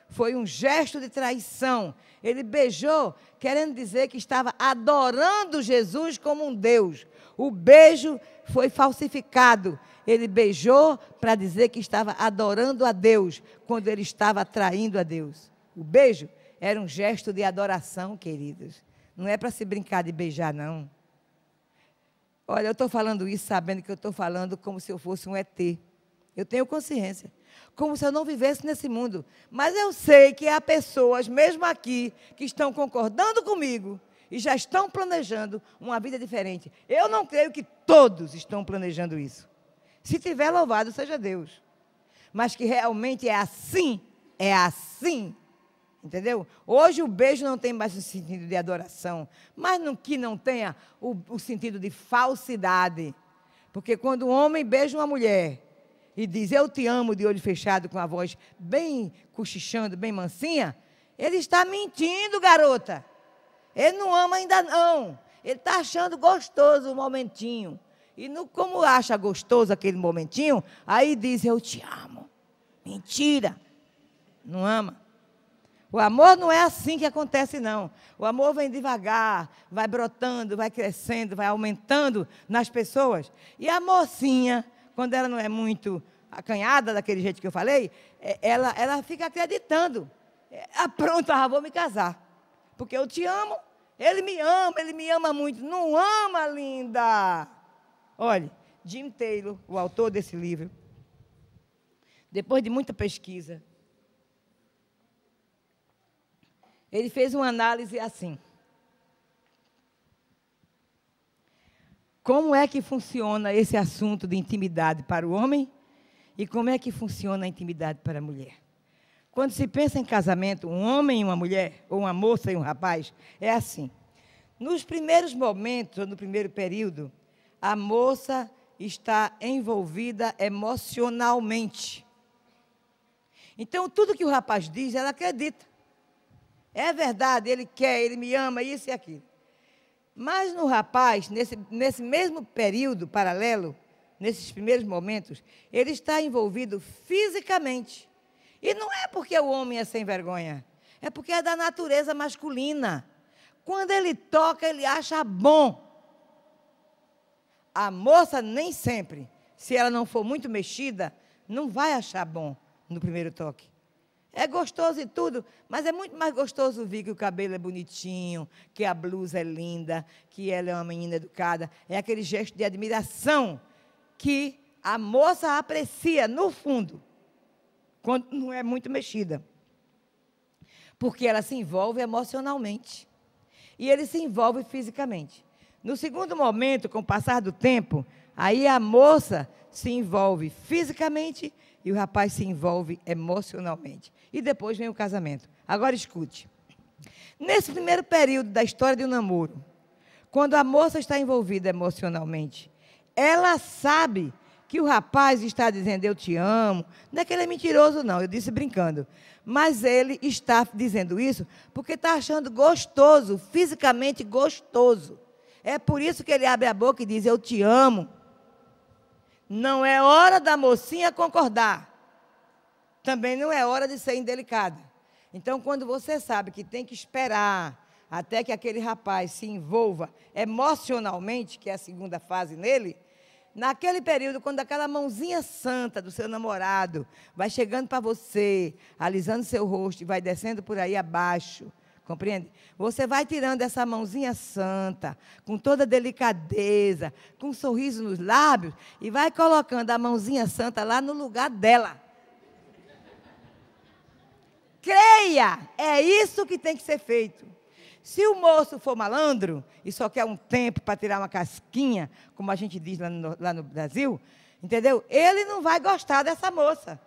Foi um gesto de traição. Ele beijou, querendo dizer que estava adorando Jesus como um Deus. O beijo foi falsificado. Ele beijou para dizer que estava adorando a Deus, quando ele estava traindo a Deus. O beijo era um gesto de adoração, queridos. Não é para se brincar de beijar, não. Olha, eu estou falando isso sabendo que eu estou falando como se eu fosse um ET. Eu tenho consciência. Como se eu não vivesse nesse mundo. Mas eu sei que há pessoas, mesmo aqui, que estão concordando comigo e já estão planejando uma vida diferente. Eu não creio que todos estão planejando isso. Se tiver, louvado seja Deus. Mas que realmente é assim. É assim. Entendeu? Hoje o beijo não tem mais o sentido de adoração, mas que não tenha o sentido de falsidade. Porque quando um homem beija uma mulher e diz, eu te amo, de olho fechado, com a voz bem cochichando, bem mansinha, ele está mentindo, garota. Ele não ama ainda não. Ele está achando gostoso o momentinho. E como acha gostoso aquele momentinho, aí diz, eu te amo. Mentira. Não ama. O amor não é assim que acontece, não. O amor vem devagar, vai brotando, vai crescendo, vai aumentando nas pessoas. E a mocinha, quando ela não é muito acanhada, daquele jeito que eu falei, ela fica acreditando. Pronto, vou me casar. Porque eu te amo, ele me ama muito. Não ama, linda? Olha, Jim Taylor, o autor desse livro, depois de muita pesquisa, ele fez uma análise assim. Como é que funciona esse assunto de intimidade para o homem e como é que funciona a intimidade para a mulher? Quando se pensa em casamento, um homem e uma mulher, ou uma moça e um rapaz, é assim. Nos primeiros momentos, ou no primeiro período, a moça está envolvida emocionalmente. Então, tudo que o rapaz diz, ela acredita. É verdade, ele quer, ele me ama, isso e aquilo. Mas no rapaz, nesse mesmo período paralelo, nesses primeiros momentos, ele está envolvido fisicamente. E não é porque o homem é sem vergonha, é porque é da natureza masculina. Quando ele toca, ele acha bom. A moça nem sempre, se ela não for muito mexida, não vai achar bom no primeiro toque. É gostoso e tudo, mas é muito mais gostoso ver que o cabelo é bonitinho, que a blusa é linda, que ela é uma menina educada. É aquele gesto de admiração que a moça aprecia, no fundo, quando não é muito mexida. Porque ela se envolve emocionalmente. E ele se envolve fisicamente. No segundo momento, com o passar do tempo, aí a moça se envolve fisicamente e o rapaz se envolve emocionalmente. E depois vem o casamento. Agora escute. Nesse primeiro período da história de um namoro, quando a moça está envolvida emocionalmente, ela sabe que o rapaz está dizendo eu te amo. Não é que ele é mentiroso, não, eu disse brincando. Mas ele está dizendo isso porque está achando gostoso, fisicamente gostoso. É por isso que ele abre a boca e diz eu te amo. Não é hora da mocinha concordar. Também não é hora de ser indelicada. Então, quando você sabe que tem que esperar até que aquele rapaz se envolva emocionalmente, que é a segunda fase nele, naquele período, quando aquela mãozinha santa do seu namorado vai chegando para você, alisando seu rosto e vai descendo por aí abaixo, compreende? Você vai tirando essa mãozinha santa, com toda delicadeza, com um sorriso nos lábios, e vai colocando a mãozinha santa lá no lugar dela. creia, é isso que tem que ser feito. Se o moço for malandro e só quer um tempo para tirar uma casquinha, como a gente diz lá no Brasil, entendeu? Ele não vai gostar dessa moça.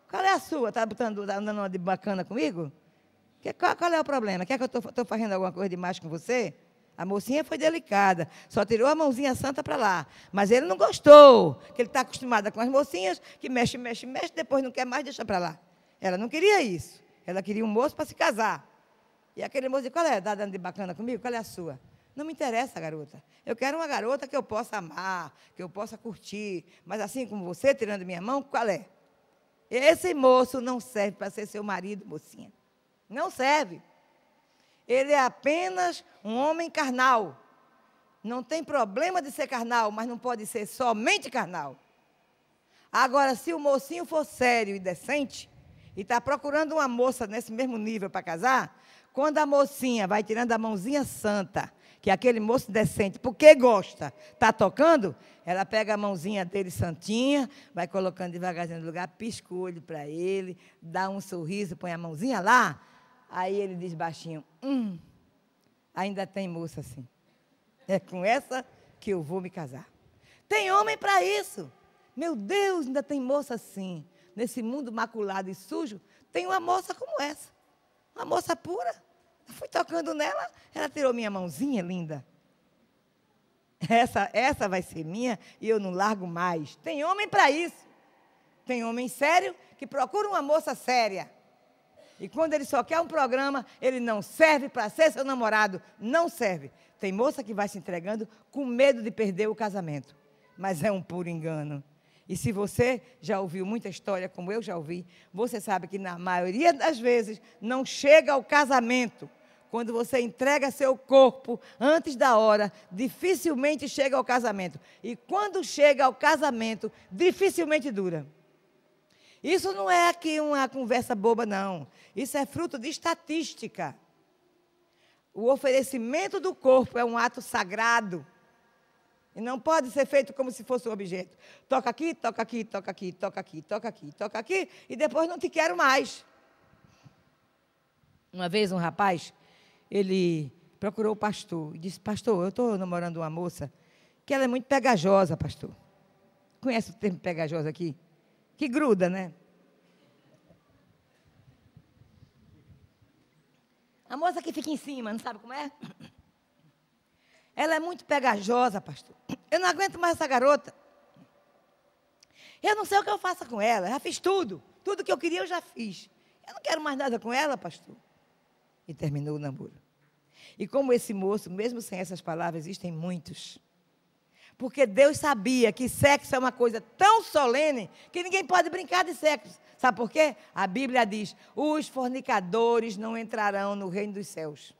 Qual é a sua? Está andando uma de bacana comigo? Qual é o problema? Quer que eu estou fazendo alguma coisa demais com você? A mocinha foi delicada, só tirou a mãozinha santa para lá. Mas ele não gostou, que ele está acostumado com as mocinhas, que mexe, depois não quer mais, deixa para lá. Ela não queria isso. Ela queria um moço para se casar. E aquele moço disse, qual é? Está dando de bacana comigo? Qual é a sua? Não me interessa, garota. Eu quero uma garota que eu possa amar, que eu possa curtir. Mas assim como você, tirando minha mão, qual é? Esse moço não serve para ser seu marido, mocinha. Não serve. Ele é apenas um homem carnal. Não tem problema de ser carnal, mas não pode ser somente carnal. Agora, se o mocinho for sério e decente, e está procurando uma moça nesse mesmo nível para casar, quando a mocinha vai tirando a mãozinha santa, que é aquele moço decente, porque gosta, está tocando, ela pega a mãozinha dele santinha, vai colocando devagarzinho no lugar, pisca o olho para ele, dá um sorriso, põe a mãozinha lá, aí ele diz baixinho, ainda tem moça assim. É com essa que eu vou me casar. Tem homem para isso. Meu Deus, ainda tem moça assim. Nesse mundo maculado e sujo, tem uma moça como essa. Uma moça pura. Eu fui tocando nela, ela tirou minha mãozinha linda. Essa vai ser minha e eu não largo mais. Tem homem para isso. Tem homem sério que procura uma moça séria. E quando ele só quer um programa, ele não serve para ser seu namorado. Não serve. Tem moça que vai se entregando com medo de perder o casamento. Mas é um puro engano. E se você já ouviu muita história, como eu já ouvi, você sabe que na maioria das vezes não chega ao casamento. Quando você entrega seu corpo antes da hora, dificilmente chega ao casamento. E quando chega ao casamento, dificilmente dura. Isso não é aqui uma conversa boba, não. Isso é fruto de estatística. O oferecimento do corpo é um ato sagrado. E não pode ser feito como se fosse um objeto. Toca aqui, toca aqui, toca aqui, toca aqui, toca aqui, toca aqui, e depois não te quero mais. Uma vez um rapaz, ele procurou o pastor e disse, pastor, eu estou namorando uma moça que ela é muito pegajosa, pastor. Conhece o termo pegajosa aqui? Que gruda, né? A moça que fica em cima, não sabe como é? Ela é muito pegajosa, pastor. Eu não aguento mais essa garota. Eu não sei o que eu faço com ela. Já fiz tudo. Tudo que eu queria eu já fiz. Eu não quero mais nada com ela, pastor. E terminou o namoro. E como esse moço, mesmo sem essas palavras, existem muitos. Porque Deus sabia que sexo é uma coisa tão solene que ninguém pode brincar de sexo. Sabe por quê? A Bíblia diz, os fornicadores não entrarão no reino dos céus.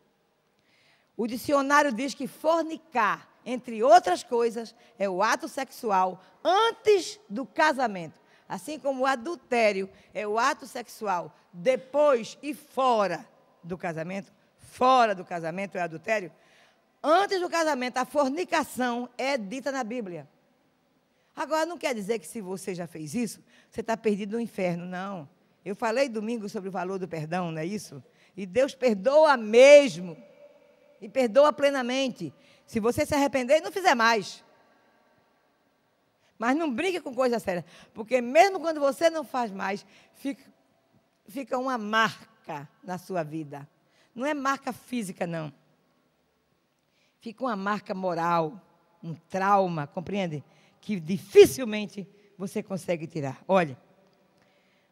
O dicionário diz que fornicar, entre outras coisas, é o ato sexual antes do casamento. Assim como o adultério é o ato sexual depois e fora do casamento. Fora do casamento é adultério. Antes do casamento, a fornicação é dita na Bíblia. Agora, não quer dizer que se você já fez isso, você está perdido no inferno, não. Eu falei domingo sobre o valor do perdão, não é isso? E Deus perdoa mesmo. E perdoa plenamente. Se você se arrepender e não fizer mais. Mas não brinque com coisa séria. Porque mesmo quando você não faz mais, fica uma marca na sua vida. Não é marca física, não. Fica uma marca moral, um trauma, compreende? Que dificilmente você consegue tirar. Olha,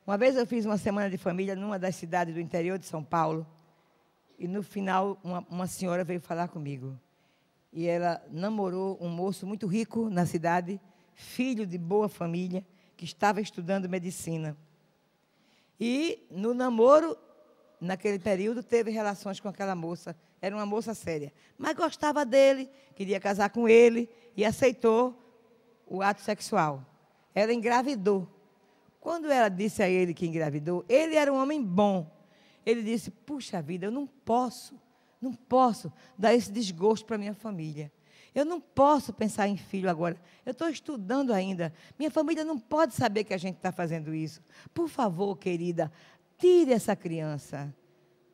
uma vez eu fiz uma semana de família numa das cidades do interior de São Paulo. E no final, uma senhora veio falar comigo. E ela namorou um moço muito rico na cidade, filho de boa família, que estava estudando medicina. E no namoro, naquele período, teve relações com aquela moça. Era uma moça séria. Mas gostava dele, queria casar com ele e aceitou o ato sexual. Ela engravidou. Quando ela disse a ele que engravidou, ele era um homem bom. Ele disse, puxa vida, eu não posso dar esse desgosto para minha família. Eu não posso pensar em filho agora. Eu estou estudando ainda. Minha família não pode saber que a gente está fazendo isso. Por favor, querida, tire essa criança.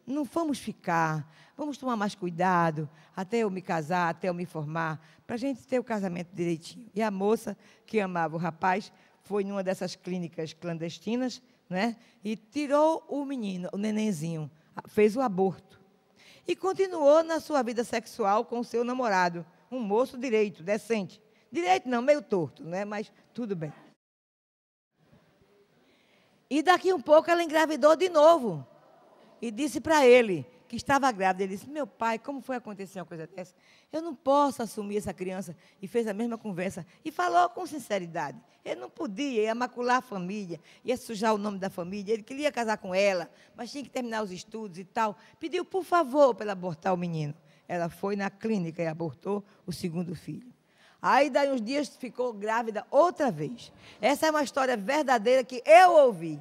Não vamos ficar, vamos tomar mais cuidado até eu me casar, até eu me formar, para a gente ter o casamento direitinho. E a moça que amava o rapaz foi numa dessas clínicas clandestinas, né, e tirou o menino, o nenenzinho, fez o aborto. E continuou na sua vida sexual com o seu namorado, um moço direito, decente. Direito não, meio torto, né, mas tudo bem. E daqui um pouco ela engravidou de novo. E disse para ele, que estava grávida, ele disse, meu pai, como foi acontecer uma coisa dessa? Eu não posso assumir essa criança. E fez a mesma conversa. E falou com sinceridade. Ele não podia, ia macular a família, ia sujar o nome da família. Ele queria casar com ela, mas tinha que terminar os estudos e tal. Pediu, por favor, para ela abortar o menino. Ela foi na clínica e abortou o segundo filho. Aí, daí uns dias, ficou grávida outra vez. Essa é uma história verdadeira que eu ouvi.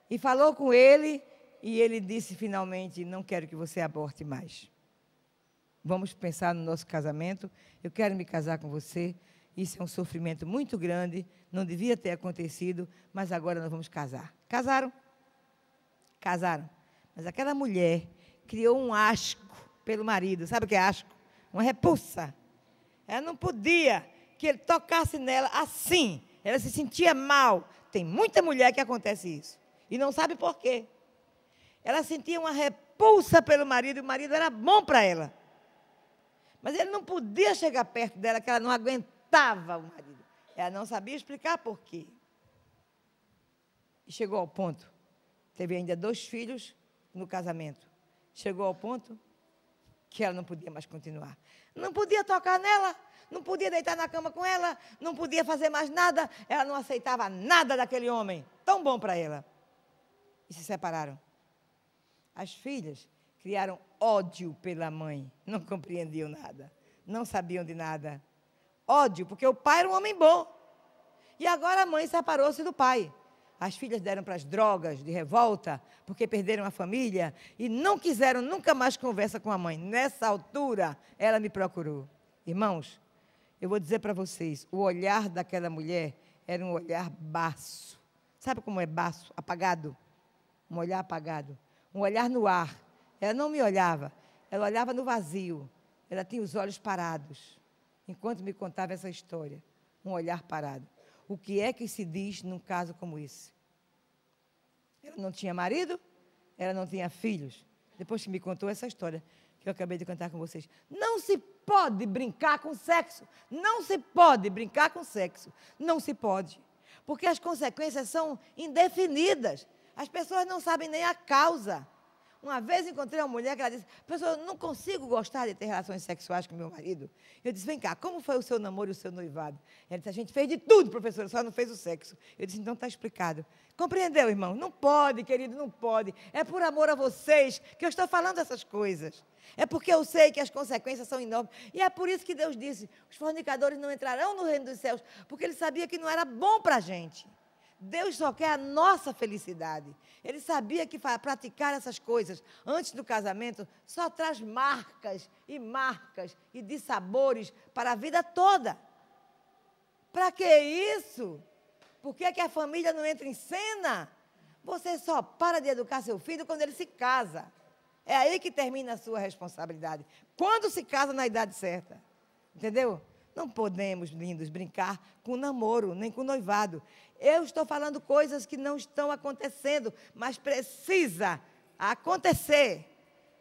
E falou com ele... E ele disse, finalmente, não quero que você aborte mais. Vamos pensar no nosso casamento. Eu quero me casar com você. Isso é um sofrimento muito grande. Não devia ter acontecido, mas agora nós vamos casar. Casaram? Casaram. Mas aquela mulher criou um asco pelo marido. Sabe o que é asco? Uma repulsa. Ela não podia que ele tocasse nela assim. Ela se sentia mal. Tem muita mulher que acontece isso. E não sabe por quê. Ela sentia uma repulsa pelo marido, e o marido era bom para ela. Mas ele não podia chegar perto dela, que ela não aguentava o marido. Ela não sabia explicar por quê. E chegou ao ponto, teve ainda 2 filhos no casamento. Chegou ao ponto que ela não podia mais continuar. Não podia tocar nela, não podia deitar na cama com ela, não podia fazer mais nada. Ela não aceitava nada daquele homem, tão bom para ela. E se separaram. As filhas criaram ódio pela mãe, não compreendiam nada, não sabiam de nada. Ódio, porque o pai era um homem bom. E agora a mãe separou-se do pai. As filhas deram para as drogas de revolta, porque perderam a família e não quiseram nunca mais conversa com a mãe. Nessa altura, ela me procurou. Irmãos, eu vou dizer para vocês, o olhar daquela mulher era um olhar baço. Sabe como é baço? Apagado. Um olhar apagado. Um olhar no ar. Ela não me olhava, ela olhava no vazio. Ela tinha os olhos parados, enquanto me contava essa história. Um olhar parado. O que é que se diz num caso como esse? Ela não tinha marido, ela não tinha filhos. Depois que me contou essa história, que eu acabei de contar com vocês. Não se pode brincar com sexo. Não se pode brincar com sexo. Não se pode. Porque as consequências são indefinidas. As pessoas não sabem nem a causa. Uma vez encontrei uma mulher que ela disse, professor, eu não consigo gostar de ter relações sexuais com meu marido. Eu disse, vem cá, como foi o seu namoro e o seu noivado? Ela disse, a gente fez de tudo, professora, só não fez o sexo. Eu disse, então está explicado. Compreendeu, irmão? Não pode, querido, não pode. É por amor a vocês que eu estou falando essas coisas. É porque eu sei que as consequências são enormes. E é por isso que Deus disse, os fornicadores não entrarão no reino dos céus, porque Ele sabia que não era bom para a gente. Deus só quer a nossa felicidade. Ele sabia que praticar essas coisas antes do casamento só traz marcas e dissabores para a vida toda. Para que isso? Por que a família não entra em cena? Você só para de educar seu filho quando ele se casa. É aí que termina a sua responsabilidade. Quando se casa na idade certa. Entendeu? Não podemos, lindos, brincar com namoro, nem com noivado. Eu estou falando coisas que não estão acontecendo, mas precisa acontecer.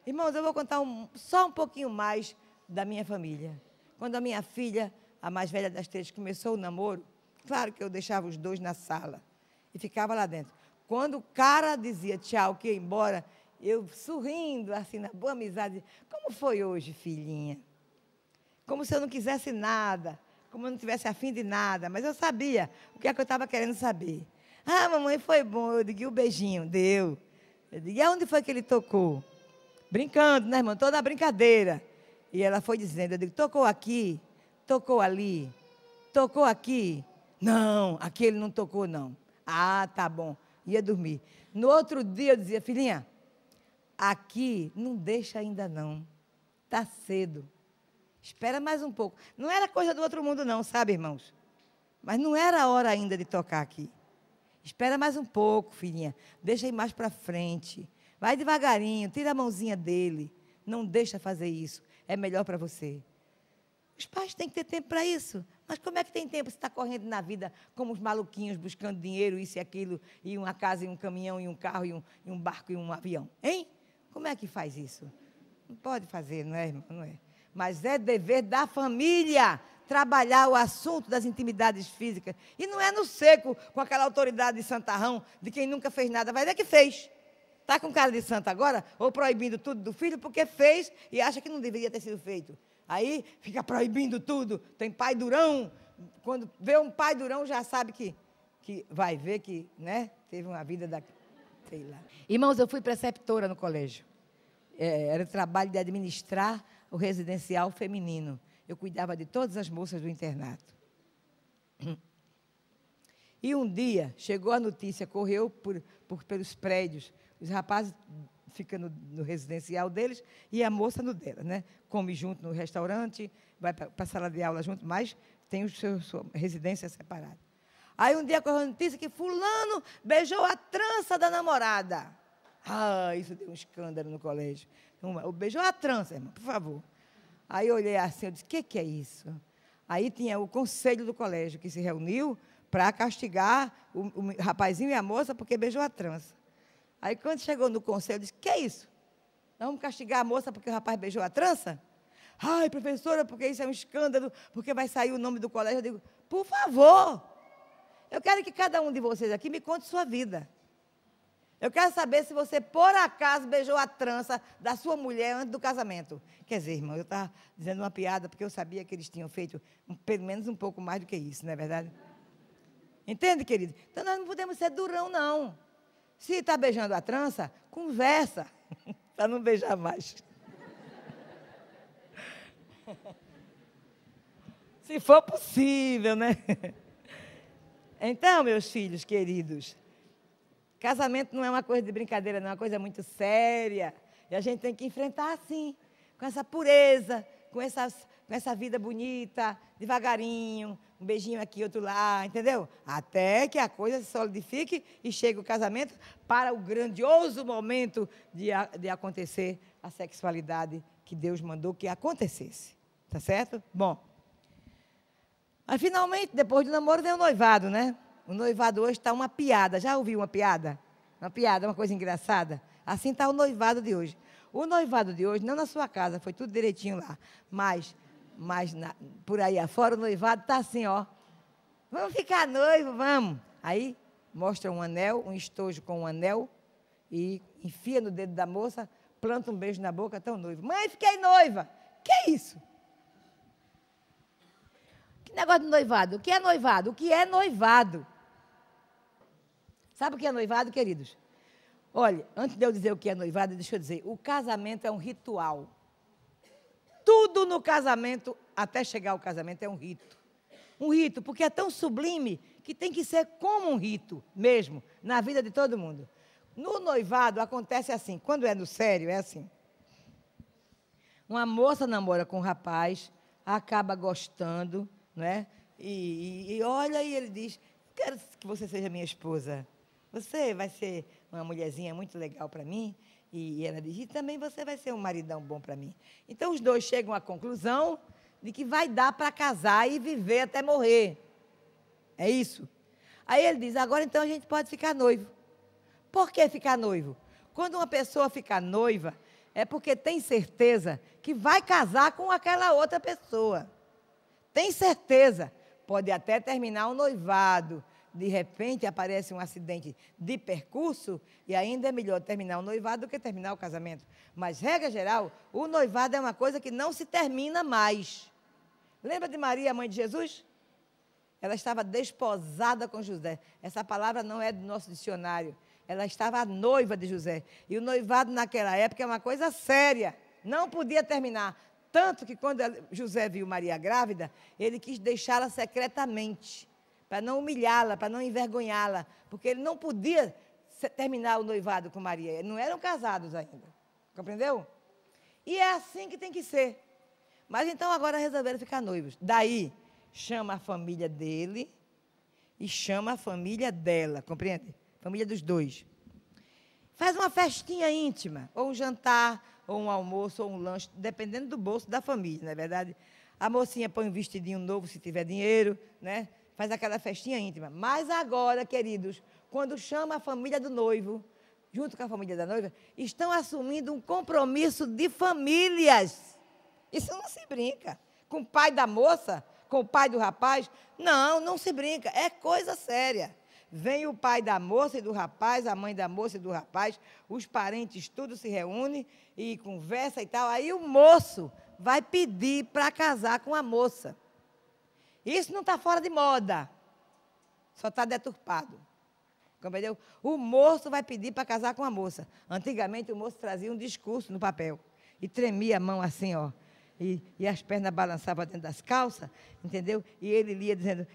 Irmãos, eu vou contar só um pouquinho mais da minha família. Quando a minha filha, a mais velha das 3, começou o namoro, claro que eu deixava os 2 na sala e ficava lá dentro. Quando o cara dizia tchau, que ia embora, eu sorrindo, assim, na boa amizade, como foi hoje, filhinha? Como se eu não quisesse nada, como eu não tivesse afim de nada, mas eu sabia o que é que eu estava querendo saber. Ah, mamãe, foi bom. Eu digo, e o beijinho? Deu. Eu digo, e aonde foi que ele tocou? Brincando, né, irmã? Toda a brincadeira. E ela foi dizendo, eu digo, tocou aqui, tocou ali, tocou aqui. Não, aqui ele não tocou, não. Ah, tá bom. Ia dormir. No outro dia eu dizia, filhinha, aqui não deixa ainda não. Está cedo. Espera mais um pouco. Não era coisa do outro mundo não, sabe, irmãos? Mas não era a hora ainda de tocar aqui. Espera mais um pouco, filhinha. Deixa ir mais para frente. Vai devagarinho, tira a mãozinha dele. Não deixa fazer isso. É melhor para você. Os pais têm que ter tempo para isso. Mas como é que tem tempo se está correndo na vida como os maluquinhos, buscando dinheiro, isso e aquilo, e uma casa, e um caminhão, e um carro, e um barco, e um avião? Hein? Como é que faz isso? Não pode fazer, não é, irmão? Não é. Mas é dever da família trabalhar o assunto das intimidades físicas. E não é no seco, com aquela autoridade de santarrão, de quem nunca fez nada. Vai ver que fez. Está com cara de santo agora, ou proibindo tudo do filho, porque fez e acha que não deveria ter sido feito. Aí fica proibindo tudo. Tem pai durão. Quando vê um pai durão, já sabe que vai ver que, né, teve uma vida da... sei lá. Irmãos, eu fui preceptora no colégio. Era o trabalho de administrar o residencial feminino. Eu cuidava de todas as moças do internato. E um dia, chegou a notícia, correu pelos prédios, os rapazes ficam no residencial deles e a moça no dela, né? Come junto no restaurante, vai para a sala de aula junto, mas tem sua residência separada. Aí um dia correu a notícia que fulano beijou a trança da namorada. Ah, isso deu um escândalo no colégio. Beijou a trança, irmão, por favor. Aí eu olhei assim, eu disse, o que é isso? Aí tinha o conselho do colégio que se reuniu para castigar o rapazinho e a moça porque beijou a trança. Aí, quando chegou no conselho, eu disse, que é isso? Nós vamos castigar a moça porque o rapaz beijou a trança? Ai, professora, porque isso é um escândalo, porque vai sair o nome do colégio. Eu digo, por favor, eu quero que cada um de vocês aqui me conte sua vida. Eu quero saber se você, por acaso, beijou a trança da sua mulher antes do casamento. Quer dizer, irmão, eu estava dizendo uma piada, porque eu sabia que eles tinham feito pelo menos um pouco mais do que isso, não é verdade? Entende, querido? Então, nós não podemos ser durão, não. Se está beijando a trança, conversa, para não beijar mais. Se for possível, né? Então, meus filhos queridos, casamento não é uma coisa de brincadeira, não, é uma coisa muito séria. E a gente tem que enfrentar assim, com essa pureza, com essa vida bonita, devagarinho, um beijinho aqui, outro lá, entendeu? Até que a coisa se solidifique e chegue o casamento para o grandioso momento de acontecer a sexualidade que Deus mandou que acontecesse. Tá certo? Bom. Mas, finalmente, depois do namoro, vem o noivado, né? O noivado hoje está uma piada. Já ouviu uma piada? Uma piada, uma coisa engraçada? Assim está o noivado de hoje. O noivado de hoje, não na sua casa, foi tudo direitinho lá, mas por aí afora, o noivado está assim, ó. Vamos ficar noivo, vamos. Aí, mostra um anel, um estojo com um anel, e enfia no dedo da moça, planta um beijo na boca, estão noivo. Mãe, fiquei noiva. Que é isso? Que negócio de noivado? O que é noivado? O que é noivado? Sabe o que é noivado, queridos? Olha, antes de eu dizer o que é noivado, deixa eu dizer, o casamento é um ritual. Tudo no casamento, até chegar ao casamento, é um rito. Um rito, porque é tão sublime que tem que ser como um rito mesmo, na vida de todo mundo. No noivado acontece assim, quando é no sério, é assim. Uma moça namora com um rapaz, acaba gostando, não é? E olha, e ele diz, quero que você seja minha esposa. Você vai ser uma mulherzinha muito legal para mim. E ela diz, e também você vai ser um maridão bom para mim. Então, os dois chegam à conclusão de que vai dar para casar e viver até morrer. É isso. Aí ele diz, agora então a gente pode ficar noivo. Por que ficar noivo? Quando uma pessoa fica noiva, é porque tem certeza que vai casar com aquela outra pessoa. Tem certeza. Pode até terminar o noivado. De repente aparece um acidente de percurso e ainda é melhor terminar o noivado do que terminar o casamento. Mas, regra geral, o noivado é uma coisa que não se termina mais. Lembra de Maria, mãe de Jesus? Ela estava desposada com José. Essa palavra não é do nosso dicionário. Ela estava noiva de José. E o noivado naquela época é uma coisa séria. Não podia terminar. Tanto que quando José viu Maria grávida, ele quis deixá-la secretamente, para não humilhá-la, para não envergonhá-la, porque ele não podia terminar o noivado com Maria. Não eram casados ainda. Compreendeu? E é assim que tem que ser. Mas então agora resolveram ficar noivos. Daí, chama a família dele e chama a família dela, compreende? Família dos dois. Faz uma festinha íntima, ou um jantar, ou um almoço, ou um lanche, dependendo do bolso da família, não é verdade? A mocinha põe um vestidinho novo, se tiver dinheiro, né? Faz aquela festinha íntima. Mas agora, queridos, quando chama a família do noivo, junto com a família da noiva, estão assumindo um compromisso de famílias. Isso não se brinca. Com o pai da moça, com o pai do rapaz, não se brinca. É coisa séria. Vem o pai da moça e do rapaz, a mãe da moça e do rapaz, os parentes, tudo se reúne e conversa e tal. Aí o moço vai pedir para casar com a moça. Isso não está fora de moda. Só está deturpado. Compreendeu? O moço vai pedir para casar com a moça. Antigamente, o moço trazia um discurso no papel e tremia a mão assim, ó. E as pernas balançavam dentro das calças, entendeu? E ele lia dizendo,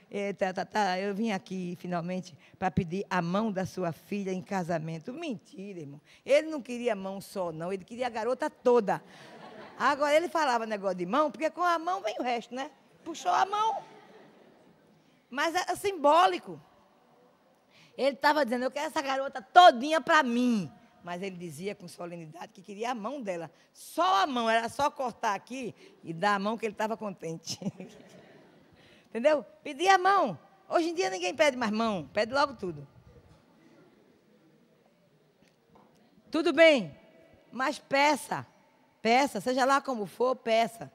eu vim aqui, finalmente, para pedir a mão da sua filha em casamento. Mentira, irmão. Ele não queria mão só, não. Ele queria a garota toda. Agora, ele falava negócio de mão, porque com a mão vem o resto, né? Puxou a mão. Mas é simbólico. Ele estava dizendo, eu quero essa garota todinha para mim. Mas ele dizia com solenidade que queria a mão dela. Só a mão, era só cortar aqui e dar a mão que ele estava contente. Entendeu? Pedia a mão. Hoje em dia ninguém pede mais mão, pede logo tudo. Tudo bem, mas peça, seja lá como for, peça.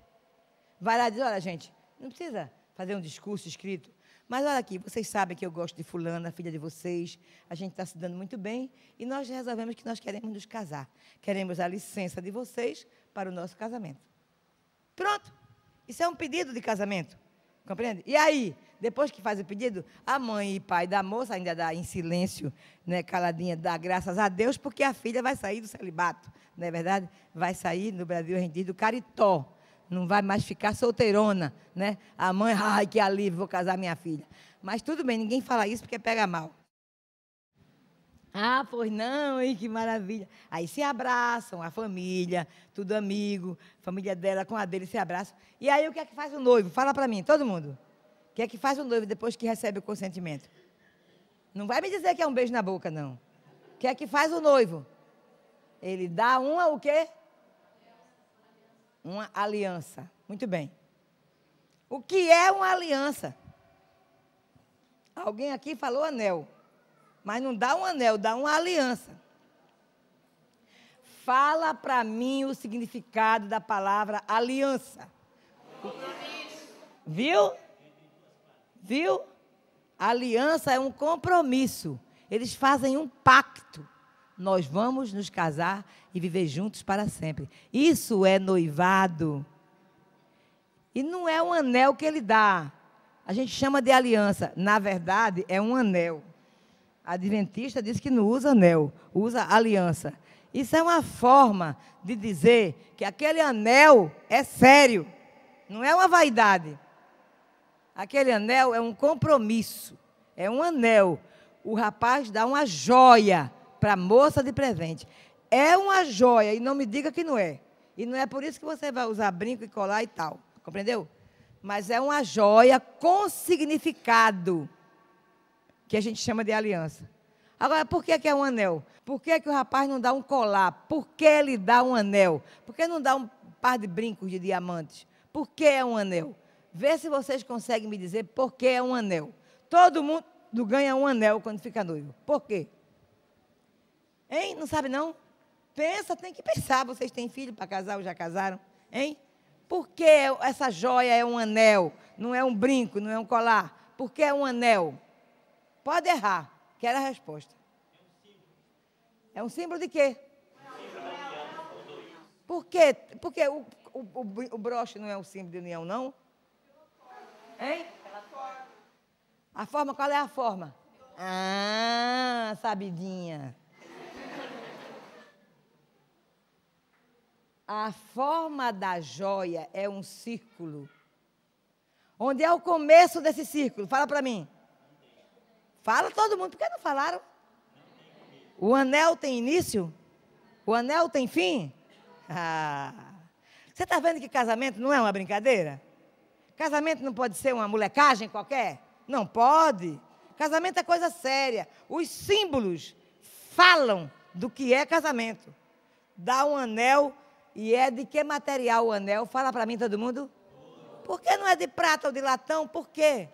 Vai lá e diz, olha gente, não precisa fazer um discurso escrito. Mas olha aqui, vocês sabem que eu gosto de fulana, filha de vocês, a gente está se dando muito bem e nós resolvemos que nós queremos nos casar. Queremos a licença de vocês para o nosso casamento. Pronto. Isso é um pedido de casamento. Compreende? E aí, depois que faz o pedido, a mãe e pai da moça ainda dá em silêncio, né, caladinha, dá graças a Deus, porque a filha vai sair do celibato. Não é verdade? Vai sair, no Brasil a gente diz, do caritó. Não vai mais ficar solteirona, né? A mãe, ai, que alívio, vou casar minha filha. Mas tudo bem, ninguém fala isso porque pega mal. Ah, pois não, hein, que maravilha. Aí se abraçam, a família, tudo amigo, família dela com a dele se abraçam. E aí o que é que faz o noivo? Fala para mim, todo mundo. O que é que faz o noivo depois que recebe o consentimento? Não vai me dizer que é um beijo na boca, não. O que é que faz o noivo? Ele dá uma o quê? Uma aliança. Muito bem. O que é uma aliança? Alguém aqui falou anel. Mas não dá um anel, dá uma aliança. Fala para mim o significado da palavra aliança. Viu? Viu? Aliança é um compromisso. Eles fazem um pacto. Nós vamos nos casar e viver juntos para sempre. Isso é noivado. E não é um anel que ele dá. A gente chama de aliança. Na verdade, é um anel. A adventista diz que não usa anel, usa aliança. Isso é uma forma de dizer que aquele anel é sério. Não é uma vaidade. Aquele anel é um compromisso. É um anel. O rapaz dá uma joia para a moça de presente. É uma joia, e não me diga que não é. E não é por isso que você vai usar brinco e colar e tal. Compreendeu? Mas é uma joia com significado, que a gente chama de aliança. Agora, por que é um anel? Por que o rapaz não dá um colar? Por que ele dá um anel? Por que não dá um par de brincos de diamantes? Por que é um anel? Vê se vocês conseguem me dizer por que é um anel. Todo mundo ganha um anel quando fica noivo. Por quê? Hein? Não sabe, não? Pensa, tem que pensar. Vocês têm filho para casar ou já casaram? Hein? Por que essa joia é um anel? Não é um brinco, não é um colar? Por que é um anel? Pode errar. Quero a resposta. É um símbolo de quê? Por quê? Porque o broche não é um símbolo de união, não? Hein? A forma, qual é a forma? Ah, sabidinha. A forma da joia é um círculo. Onde é o começo desse círculo? Fala para mim. Fala todo mundo. Por que não falaram? O anel tem início? O anel tem fim? Ah. Você está vendo que casamento não é uma brincadeira? Casamento não pode ser uma molecagem qualquer? Não pode. Casamento é coisa séria. Os símbolos falam do que é casamento. Dá um anel, e é de que material o anel? Fala para mim, todo mundo. Por que não é de prata ou de latão? Por quê?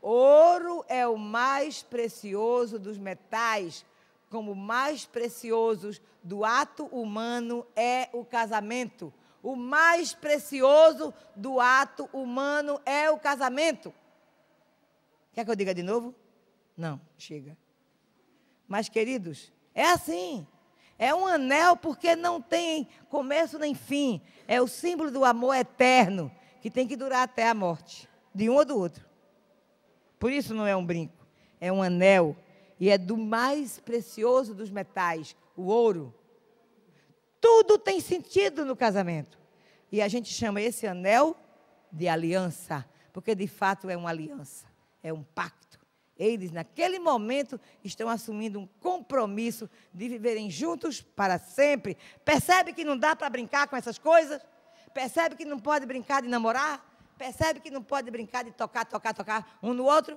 Ouro é o mais precioso dos metais, como o mais precioso do ato humano é o casamento. O mais precioso do ato humano é o casamento. Quer que eu diga de novo? Não, chega. Mas, queridos, é assim. É um anel porque não tem começo nem fim. É o símbolo do amor eterno, que tem que durar até a morte, de um ou do outro. Por isso não é um brinco, é um anel. E é do mais precioso dos metais, o ouro. Tudo tem sentido no casamento. E a gente chama esse anel de aliança, porque de fato é uma aliança, é um pacto. Eles, naquele momento, estão assumindo um compromisso de viverem juntos para sempre. Percebe que não dá para brincar com essas coisas? Percebe que não pode brincar de namorar? Percebe que não pode brincar de tocar um no outro?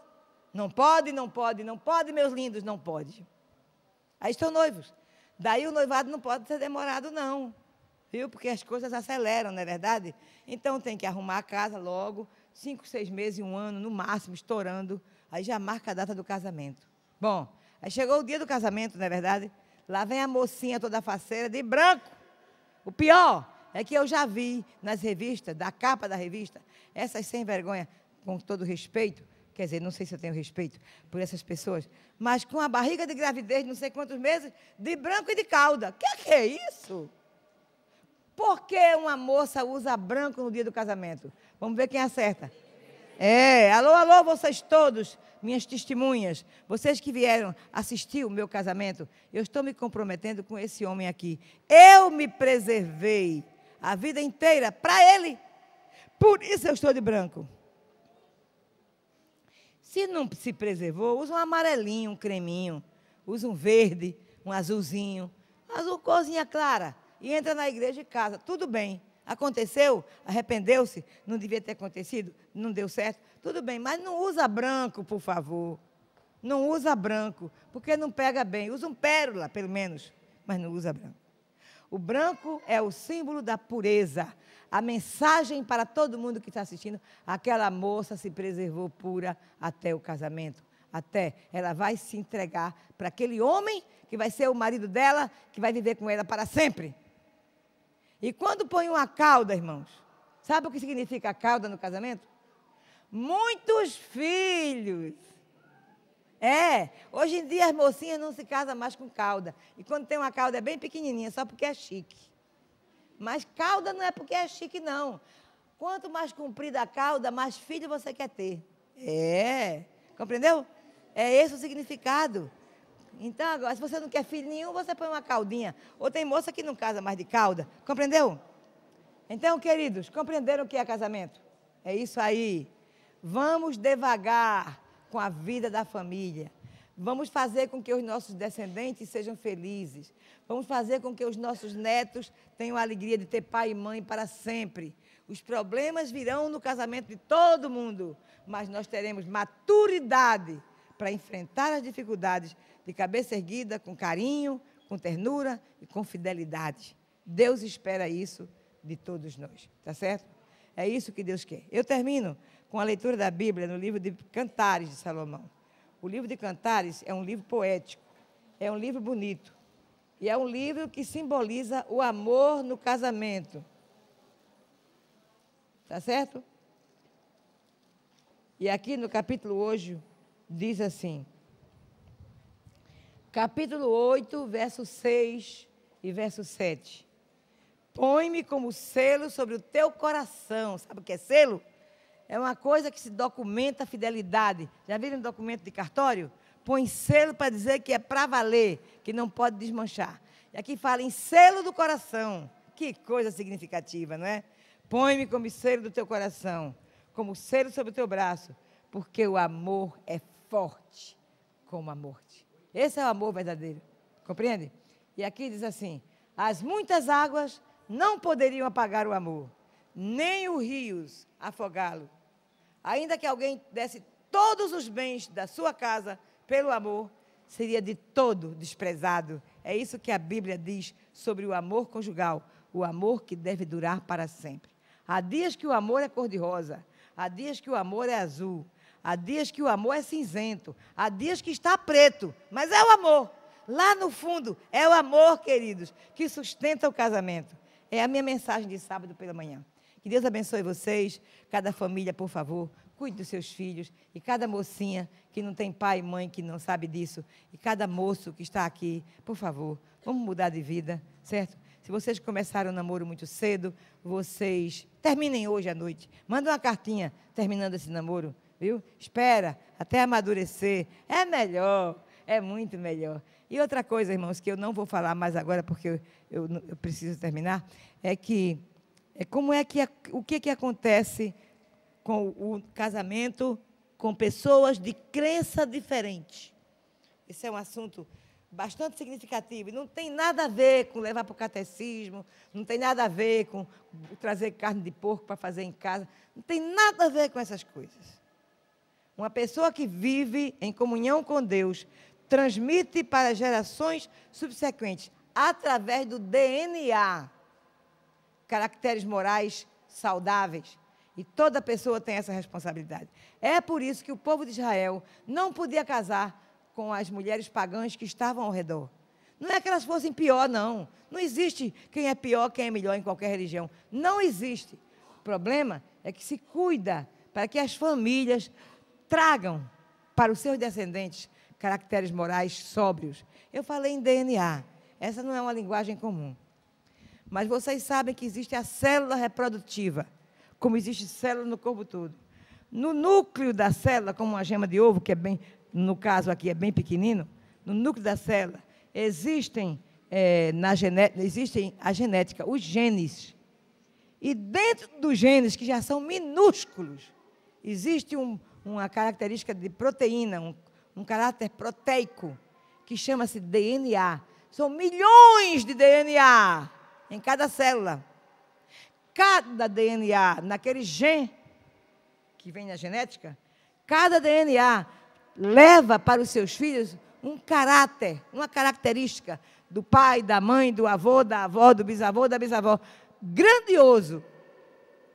Não pode, não pode, não pode, meus lindos, não pode. Aí estão noivos. Daí o noivado não pode ser demorado, não. Viu? Porque as coisas aceleram, não é verdade? Então tem que arrumar a casa logo, 5, 6 meses, 1 ano, no máximo, estourando. Aí já marca a data do casamento. Bom, aí chegou o dia do casamento, não é verdade? Lá vem a mocinha toda faceira, de branco. O pior é que eu já vi nas revistas, da capa da revista, essas sem vergonha, com todo respeito, quer dizer, não sei se eu tenho respeito por essas pessoas, mas com a barriga de gravidez de não sei quantos meses, de branco e de cauda. Que é isso? Por que uma moça usa branco no dia do casamento? Vamos ver quem acerta. Alô, alô, vocês todos, minhas testemunhas, vocês que vieram assistir o meu casamento, eu estou me comprometendo com esse homem aqui. Eu me preservei a vida inteira para ele, por isso eu estou de branco. Se não se preservou, usa um amarelinho, um creminho, usa um verde, um azulzinho, azul corzinha clara, e entra na igreja e casa, tudo bem. Aconteceu, arrependeu-se, não devia ter acontecido, não deu certo, tudo bem, mas não usa branco, por favor. Não usa branco, porque não pega bem. Usa um pérola, pelo menos, mas não usa branco. O branco é o símbolo da pureza. A mensagem para todo mundo que está assistindo, aquela moça se preservou pura até o casamento. Até ela vai se entregar para aquele homem que vai ser o marido dela, que vai viver com ela para sempre. E quando põe uma cauda, irmãos, sabe o que significa cauda no casamento? Muitos filhos. Hoje em dia as mocinhas não se casam mais com cauda. E quando tem uma cauda é bem pequenininha, só porque é chique. Mas cauda não é porque é chique, não. Quanto mais comprida a cauda, mais filho você quer ter. Compreendeu? É esse o significado. Então, agora, se você não quer filho nenhum, você põe uma caudinha. Ou tem moça que não casa mais de cauda. Compreendeu? Então, queridos, compreenderam o que é casamento? É isso aí. Vamos devagar com a vida da família. Vamos fazer com que os nossos descendentes sejam felizes. Vamos fazer com que os nossos netos tenham a alegria de ter pai e mãe para sempre. Os problemas virão no casamento de todo mundo, mas nós teremos maturidade para enfrentar as dificuldades de cabeça erguida, com carinho, com ternura e com fidelidade. Deus espera isso de todos nós, tá certo? É isso que Deus quer. Eu termino com a leitura da Bíblia no livro de Cantares de Salomão. O livro de Cantares é um livro poético, é um livro bonito, e é um livro que simboliza o amor no casamento. Tá certo? E aqui no capítulo 8, diz assim, capítulo 8, verso 6 e verso 7. Põe-me como selo sobre o teu coração. Sabe o que é selo? É uma coisa que se documenta a fidelidade. Já viram um documento de cartório? Põe selo para dizer que é para valer, que não pode desmanchar. E aqui fala em selo do coração. Que coisa significativa, não é? Põe-me como selo do teu coração, como selo sobre o teu braço, porque o amor é forte como a morte. Esse é o amor verdadeiro, compreende? E aqui diz assim, as muitas águas não poderiam apagar o amor, nem os rios afogá-lo. Ainda que alguém desse todos os bens da sua casa pelo amor, seria de todo desprezado. É isso que a Bíblia diz sobre o amor conjugal, o amor que deve durar para sempre. Há dias que o amor é cor-de-rosa, há dias que o amor é azul, há dias que o amor é cinzento, há dias que está preto, mas é o amor. Lá no fundo, é o amor, queridos, que sustenta o casamento. É a minha mensagem de sábado pela manhã. Que Deus abençoe vocês, cada família, por favor, cuide dos seus filhos, e cada mocinha que não tem pai e mãe que não sabe disso, e cada moço que está aqui, por favor, vamos mudar de vida, certo? Se vocês começaram o namoro muito cedo, vocês terminem hoje à noite. Manda uma cartinha terminando esse namoro, viu? Espera até amadurecer. É melhor, é muito melhor. E outra coisa, irmãos, que eu não vou falar mais agora, porque eu preciso terminar, é que o que acontece com o casamento com pessoas de crença diferente. Esse é um assunto bastante significativo. E não tem nada a ver com levar para o catecismo, não tem nada a ver com trazer carne de porco para fazer em casa, não tem nada a ver com essas coisas. Uma pessoa que vive em comunhão com Deus transmite para gerações subsequentes, através do DNA, caracteres morais saudáveis. E toda pessoa tem essa responsabilidade. É por isso que o povo de Israel não podia casar com as mulheres pagãs que estavam ao redor. Não é que elas fossem pior, não. Não existe quem é pior, quem é melhor em qualquer religião. Não existe. O problema é que se cuida para que as famílias tragam para os seus descendentes caracteres morais sóbrios. Eu falei em DNA. Essa não é uma linguagem comum. Mas vocês sabem que existe a célula reprodutiva, como existe célula no corpo todo. No núcleo da célula, como uma gema de ovo, que é bem, no caso aqui é bem pequenino, no núcleo da célula existem a genética, os genes. E dentro dos genes, que já são minúsculos, existe uma característica de proteína, um caráter proteico, que chama-se DNA. São milhões de DNA em cada célula. Cada DNA, naquele gene que vem na genética, cada DNA leva para os seus filhos um caráter, uma característica do pai, da mãe, do avô, da avó, do bisavô, da bisavó. Grandioso.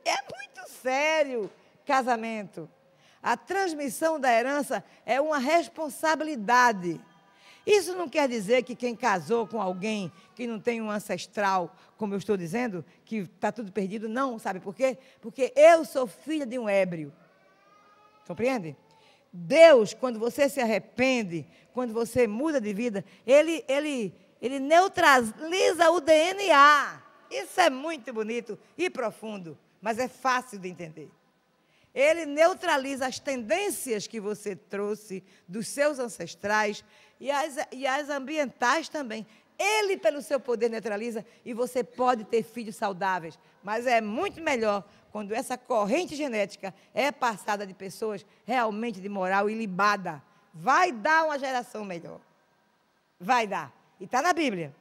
É muito sério casamento. A transmissão da herança é uma responsabilidade. Isso não quer dizer que quem casou com alguém que não tem um ancestral, como eu estou dizendo, que está tudo perdido. Não, sabe por quê? Porque eu sou filha de um ébrio. Compreende? Deus, quando você se arrepende, quando você muda de vida, Ele neutraliza o DNA. Isso é muito bonito e profundo, mas é fácil de entender. Ele neutraliza as tendências que você trouxe dos seus ancestrais e as ambientais também. Ele, pelo seu poder, neutraliza e você pode ter filhos saudáveis. Mas é muito melhor quando essa corrente genética é passada de pessoas realmente de moral ilibada. Vai dar uma geração melhor. Vai dar. E está na Bíblia.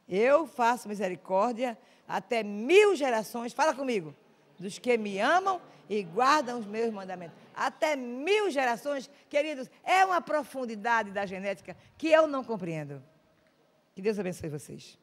Eu faço misericórdia até 1000 gerações. Fala comigo. Dos que me amam e guardam os meus mandamentos. Até 1000 gerações, queridos, é uma profundidade da genética que eu não compreendo. Que Deus abençoe vocês.